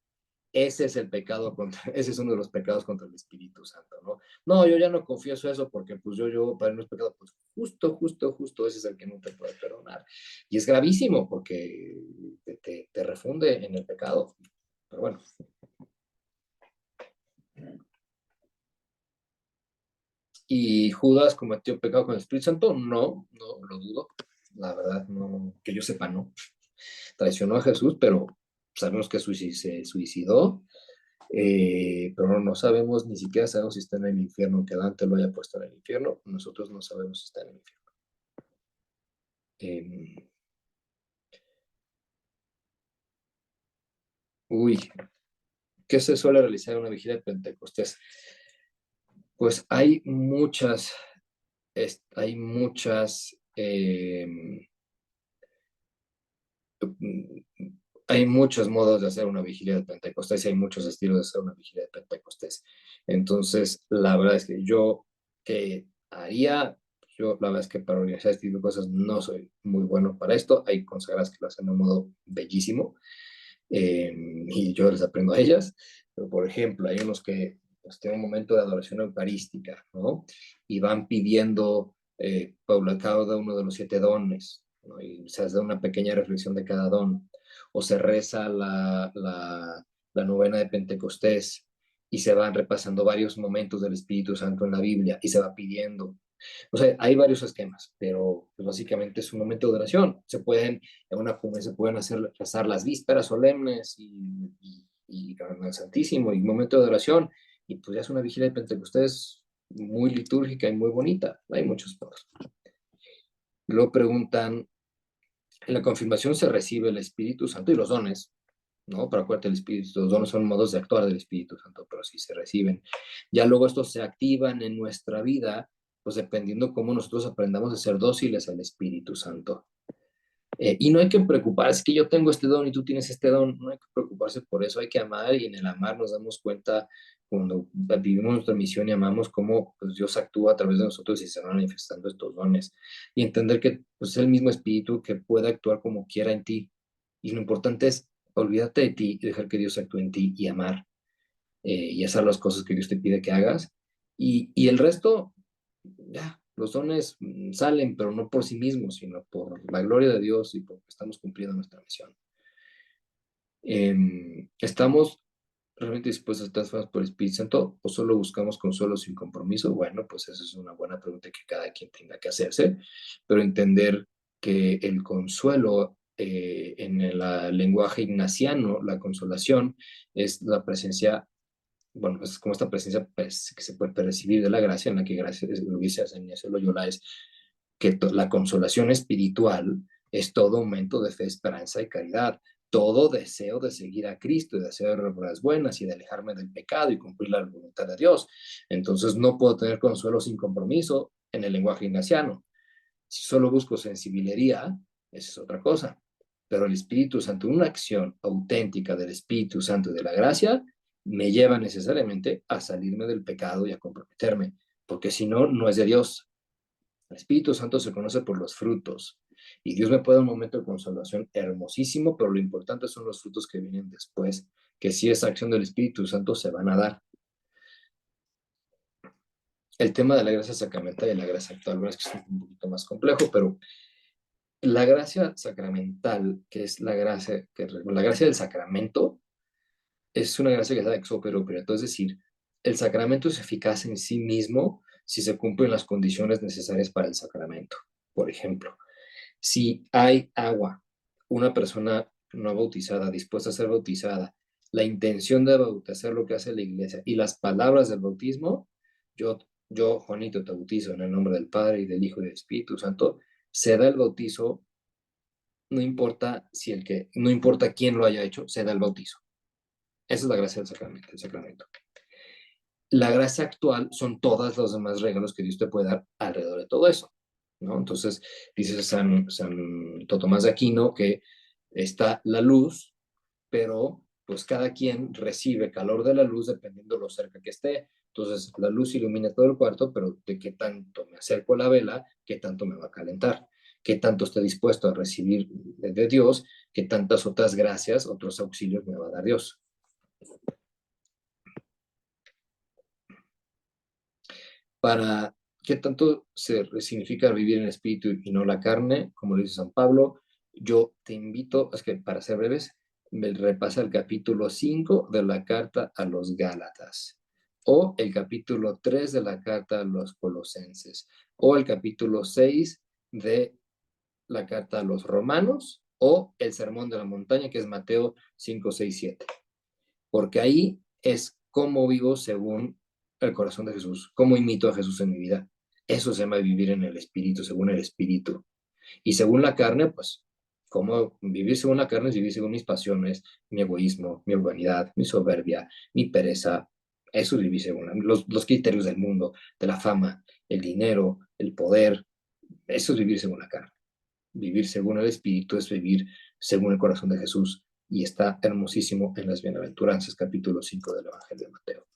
Ese es el pecado ese es uno de los pecados contra el Espíritu Santo, ¿no? No, yo ya no confieso eso porque pues para mí no es pecado. Pues justo, ese es el que no te puede perdonar. Y es gravísimo porque te refunde en el pecado. Pero bueno. ¿Y Judas cometió pecado con el Espíritu Santo? No lo dudo. La verdad, no, que yo sepa, no. Traicionó a Jesús, pero sabemos que se suicidó, pero no sabemos, ni siquiera sabemos si está en el infierno, que Dante lo haya puesto en el infierno. Nosotros no sabemos si está en el infierno. ¿Qué se suele realizar en una vigilia de Pentecostés? Pues hay muchas, hay muchos modos de hacer una vigilia de Pentecostés y hay muchos estilos de hacer una vigilia de Pentecostés. Entonces, la verdad es que yo la verdad es que para organizar este tipo de cosas no soy muy bueno para esto. Hay consagradas que lo hacen de un modo bellísimo, y yo les aprendo a ellas. Pero, por ejemplo, hay unos que pues, tienen un momento de adoración eucarística, ¿no? Y van pidiendo cada uno de los 7 dones, ¿no? Y se hace una pequeña reflexión de cada don. O se reza la novena de Pentecostés y se van repasando varios momentos del Espíritu Santo en la Biblia y se va pidiendo. O sea, hay varios esquemas, pero pues, básicamente es un momento de oración. En una comunidad se pueden rezar las vísperas solemnes y el Santísimo y un momento de oración. Y pues ya es una vigilia de Pentecostés muy litúrgica y muy bonita. Hay muchos modos. Luego preguntan, en la confirmación se recibe el Espíritu Santo y los dones, ¿no? Pero acuérdate, los dones son modos de actuar del Espíritu Santo, pero sí se reciben. Ya luego estos se activan en nuestra vida, pues dependiendo cómo nosotros aprendamos a ser dóciles al Espíritu Santo. Y no hay que preocuparse, que yo tengo este don y tú tienes este don, no hay que preocuparse por eso, hay que amar y en el amar nos damos cuenta cuando vivimos nuestra misión y amamos cómo pues, Dios actúa a través de nosotros y se van manifestando estos dones y entender que pues, es el mismo Espíritu que puede actuar como quiera en ti y lo importante es olvídate de ti y dejar que Dios actúe en ti y amar y hacer las cosas que Dios te pide que hagas. Y el resto, ya, los dones salen, pero no por sí mismos, sino por la gloria de Dios y porque estamos cumpliendo nuestra misión. ¿Estamos realmente dispuestos a estar transformados por el Espíritu Santo o solo buscamos consuelo sin compromiso? Bueno, pues esa es una buena pregunta que cada quien tenga que hacerse, pero entender que el consuelo en el lenguaje ignaciano, la consolación, es la presencia, bueno, es como esta presencia pues, que se puede percibir de la gracia, en la que gracia, lo dice San Ignacio de Loyola, es que la consolación espiritual es todo aumento de fe, esperanza y caridad, todo deseo de seguir a Cristo y de hacer obras buenas y de alejarme del pecado y cumplir la voluntad de Dios. Entonces no puedo tener consuelo sin compromiso en el lenguaje ignaciano. Si solo busco sensibilería, esa es otra cosa. Pero el Espíritu Santo, una acción auténtica del Espíritu Santo y de la gracia, me lleva necesariamente a salirme del pecado y a comprometerme, porque si no, no es de Dios. El Espíritu Santo se conoce por los frutos. Y Dios me puede dar un momento de consolación hermosísimo, pero lo importante son los frutos que vienen después, que si esa acción del Espíritu Santo se van a dar. El tema de la gracia sacramental y la gracia actual, bueno, es que es un poquito más complejo, pero la gracia sacramental, que es la gracia del sacramento, es una gracia que da ex opere operato, es decir, el sacramento es eficaz en sí mismo si se cumplen las condiciones necesarias para el sacramento. Por ejemplo, si hay agua, una persona no bautizada, dispuesta a ser bautizada, la intención de hacer lo que hace la iglesia y las palabras del bautismo, yo, Juanito, te bautizo en el nombre del Padre y del Hijo y del Espíritu Santo, se da el bautizo, no importa no importa quién lo haya hecho, se da el bautizo. Esa es la gracia del sacramento, el sacramento. La gracia actual son todas los demás regalos que Dios te puede dar alrededor de todo eso, ¿no? Entonces, dice San Tomás de Aquino que está la luz, pero pues cada quien recibe calor de la luz dependiendo lo cerca que esté. Entonces, la luz ilumina todo el cuarto, pero de qué tanto me acerco a la vela, qué tanto me va a calentar, qué tanto estoy dispuesto a recibir de Dios, qué tantas otras gracias, otros auxilios me va a dar Dios. Para qué tanto significa vivir en el espíritu y no la carne, como lo dice San Pablo, yo te invito, es que para ser breves, me repasa el capítulo 5 de la carta a los Gálatas, o el capítulo 3 de la carta a los Colosenses, o el capítulo 6 de la carta a los Romanos, o el Sermón de la Montaña, que es Mateo 5, 6, 7. Porque ahí es cómo vivo según el corazón de Jesús, cómo imito a Jesús en mi vida. Eso se llama vivir en el Espíritu, según el Espíritu. Y según la carne, pues, cómo vivir según la carne es vivir según mis pasiones, mi egoísmo, mi urbanidad, mi soberbia, mi pereza. Eso es vivir según los criterios del mundo, de la fama, el dinero, el poder. Eso es vivir según la carne. Vivir según el Espíritu es vivir según el corazón de Jesús. Y está hermosísimo en las Bienaventuranzas, capítulo 5 del Evangelio de Mateo.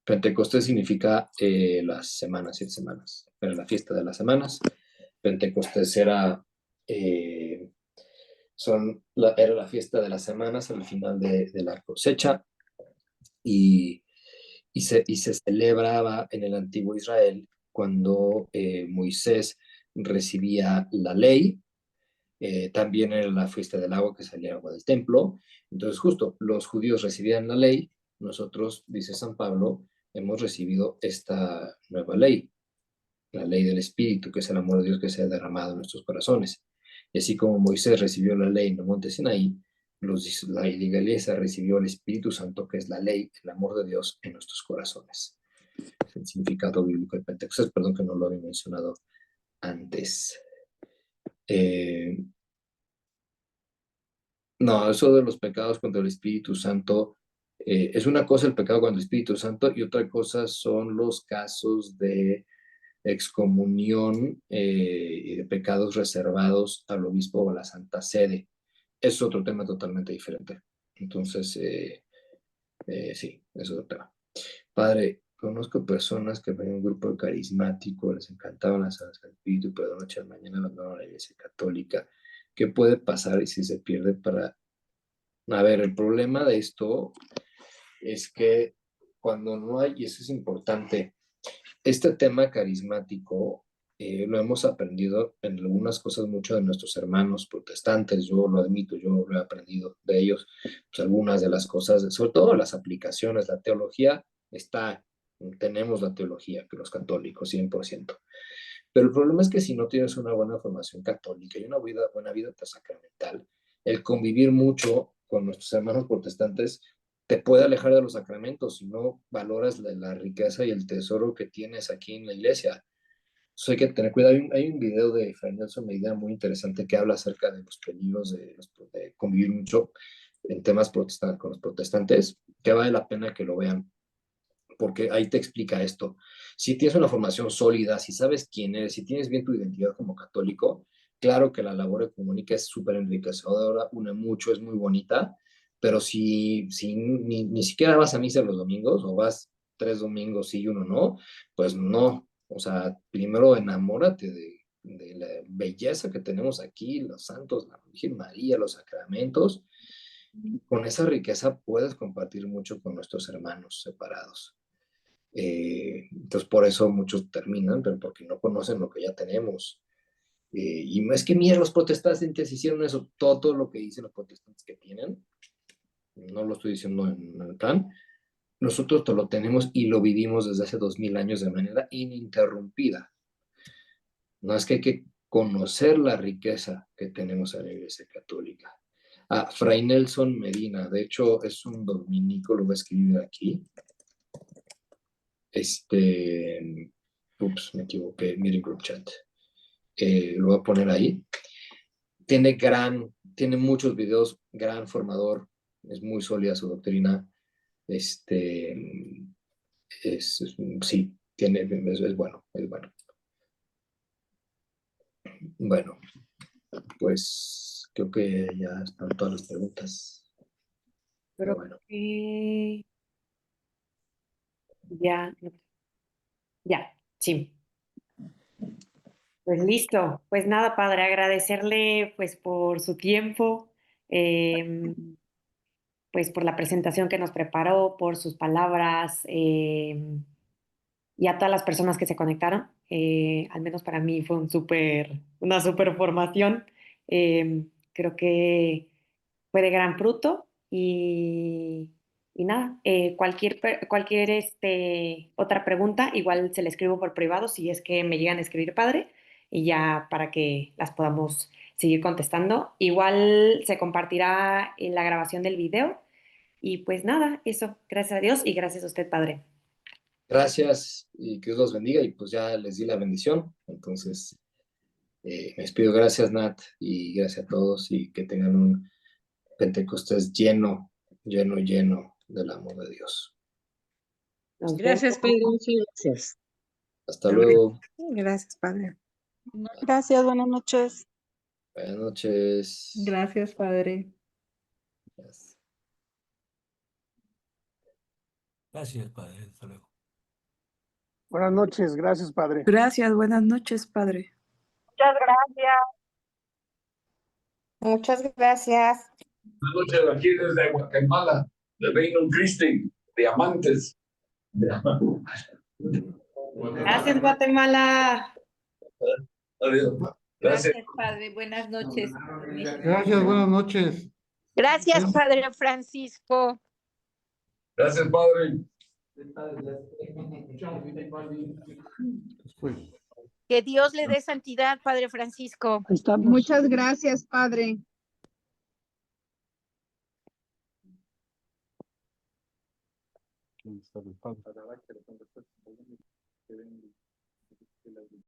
Pentecostés significa las semanas, 7 semanas. Era la fiesta de las semanas. Pentecostés era la fiesta de las semanas al final de la cosecha y se celebraba en el antiguo Israel cuando Moisés recibía la ley. También era la fiesta del agua, que salía agua del templo. Entonces, justo, los judíos recibían la ley, nosotros, dice San Pablo, hemos recibido esta nueva ley, la ley del Espíritu, que es el amor de Dios que se ha derramado en nuestros corazones. Y así como Moisés recibió la ley en el monte Sinaí, la iglesia recibió el Espíritu Santo, que es la ley, el amor de Dios en nuestros corazones. Es el significado bíblico de Pentecostés, perdón que no lo había mencionado antes. No, eso de los pecados contra el Espíritu Santo, es una cosa el pecado contra el Espíritu Santo y otra cosa son los casos de excomunión y de pecados reservados al obispo o a la Santa Sede. Es otro tema totalmente diferente. Entonces, sí, es otro tema. Padre, conozco personas que ven un grupo carismático, les encantaban las alas del Espíritu, pero de noche a la mañana abandonaron la Iglesia Católica. ¿Qué puede pasar y si se pierde para... A ver, el problema de esto es que cuando no hay, y eso es importante, este tema carismático lo hemos aprendido en algunas cosas mucho de nuestros hermanos protestantes, yo lo admito, yo lo he aprendido de ellos, pues algunas de las cosas, sobre todo las aplicaciones, la teología está, tenemos la teología que los católicos, 100%. Pero el problema es que si no tienes una buena formación católica y una buena vida sacramental, el convivir mucho con nuestros hermanos protestantes te puede alejar de los sacramentos si no valoras la riqueza y el tesoro que tienes aquí en la iglesia. Entonces hay que tener cuidado. Hay un video de Fray Nelson Medina muy interesante que habla acerca de los peligros de convivir mucho en temas protestantes, con los protestantes, que vale la pena que lo vean, porque ahí te explica esto. Si tienes una formación sólida, si sabes quién eres, si tienes bien tu identidad como católico, claro que la labor ecuménica es súper enriquecedora, une mucho, es muy bonita, pero si ni siquiera vas a misa los domingos o vas 3 domingos sí y uno no, pues no. O sea, primero enamórate de la belleza que tenemos aquí, los santos, la Virgen María, los sacramentos. Con esa riqueza puedes compartir mucho con nuestros hermanos separados. Entonces, por eso muchos terminan, pero porque no conocen lo que ya tenemos. Y no es que, mira, los protestantes hicieron eso, todo lo que dicen los protestantes que tienen, no lo estoy diciendo en el plan, nosotros lo tenemos y lo vivimos desde hace 2000 años de manera ininterrumpida. No es que hay que conocer la riqueza que tenemos en la Iglesia Católica. Fray Nelson Medina, de hecho, es un dominico, lo voy a escribir aquí. Ups, me equivoqué, miren group chat. Lo voy a poner ahí. Tiene muchos videos, gran formador, es muy sólida su doctrina. Sí, es bueno, es bueno. Bueno, pues creo que ya están todas las preguntas. Pero Creo bueno. que ya, ya, sí. Pues listo. Pues nada, padre, agradecerle pues por su tiempo, em, pues por la presentación que nos preparó, por sus palabras, y a todas las personas que se conectaron. Al menos para mí fue una súper formación. Creo que fue de gran fruto y nada, cualquier otra pregunta, igual se le escribo por privado si es que me llegan a escribir, padre, y ya para que las podamos seguir contestando. Igual se compartirá en la grabación del video y pues nada, eso, gracias a Dios y gracias a usted, padre. Gracias y que Dios los bendiga y pues ya les di la bendición. Entonces, me despido. Gracias, Nat, y gracias a todos y que tengan un Pentecostés lleno, lleno, lleno del amor de Dios. Nos Gracias, vemos. Pedro. Muchas gracias. Hasta luego. Gracias, Padre. Gracias, buenas noches. Buenas noches. Gracias, Padre. Gracias, Padre. Hasta luego. Buenas noches, gracias, Padre. Gracias, buenas noches, Padre. Muchas gracias. Muchas gracias. Buenas noches, aquí desde Guatemala, de Reino Christi, Diamantes. Gracias, Guatemala. Adiós. Gracias. Padre. Buenas noches. Gracias, buenas noches. Gracias, Padre Francisco. Gracias, Padre. Que Dios le dé santidad, Padre Francisco. Ahí estamos. Muchas gracias, Padre.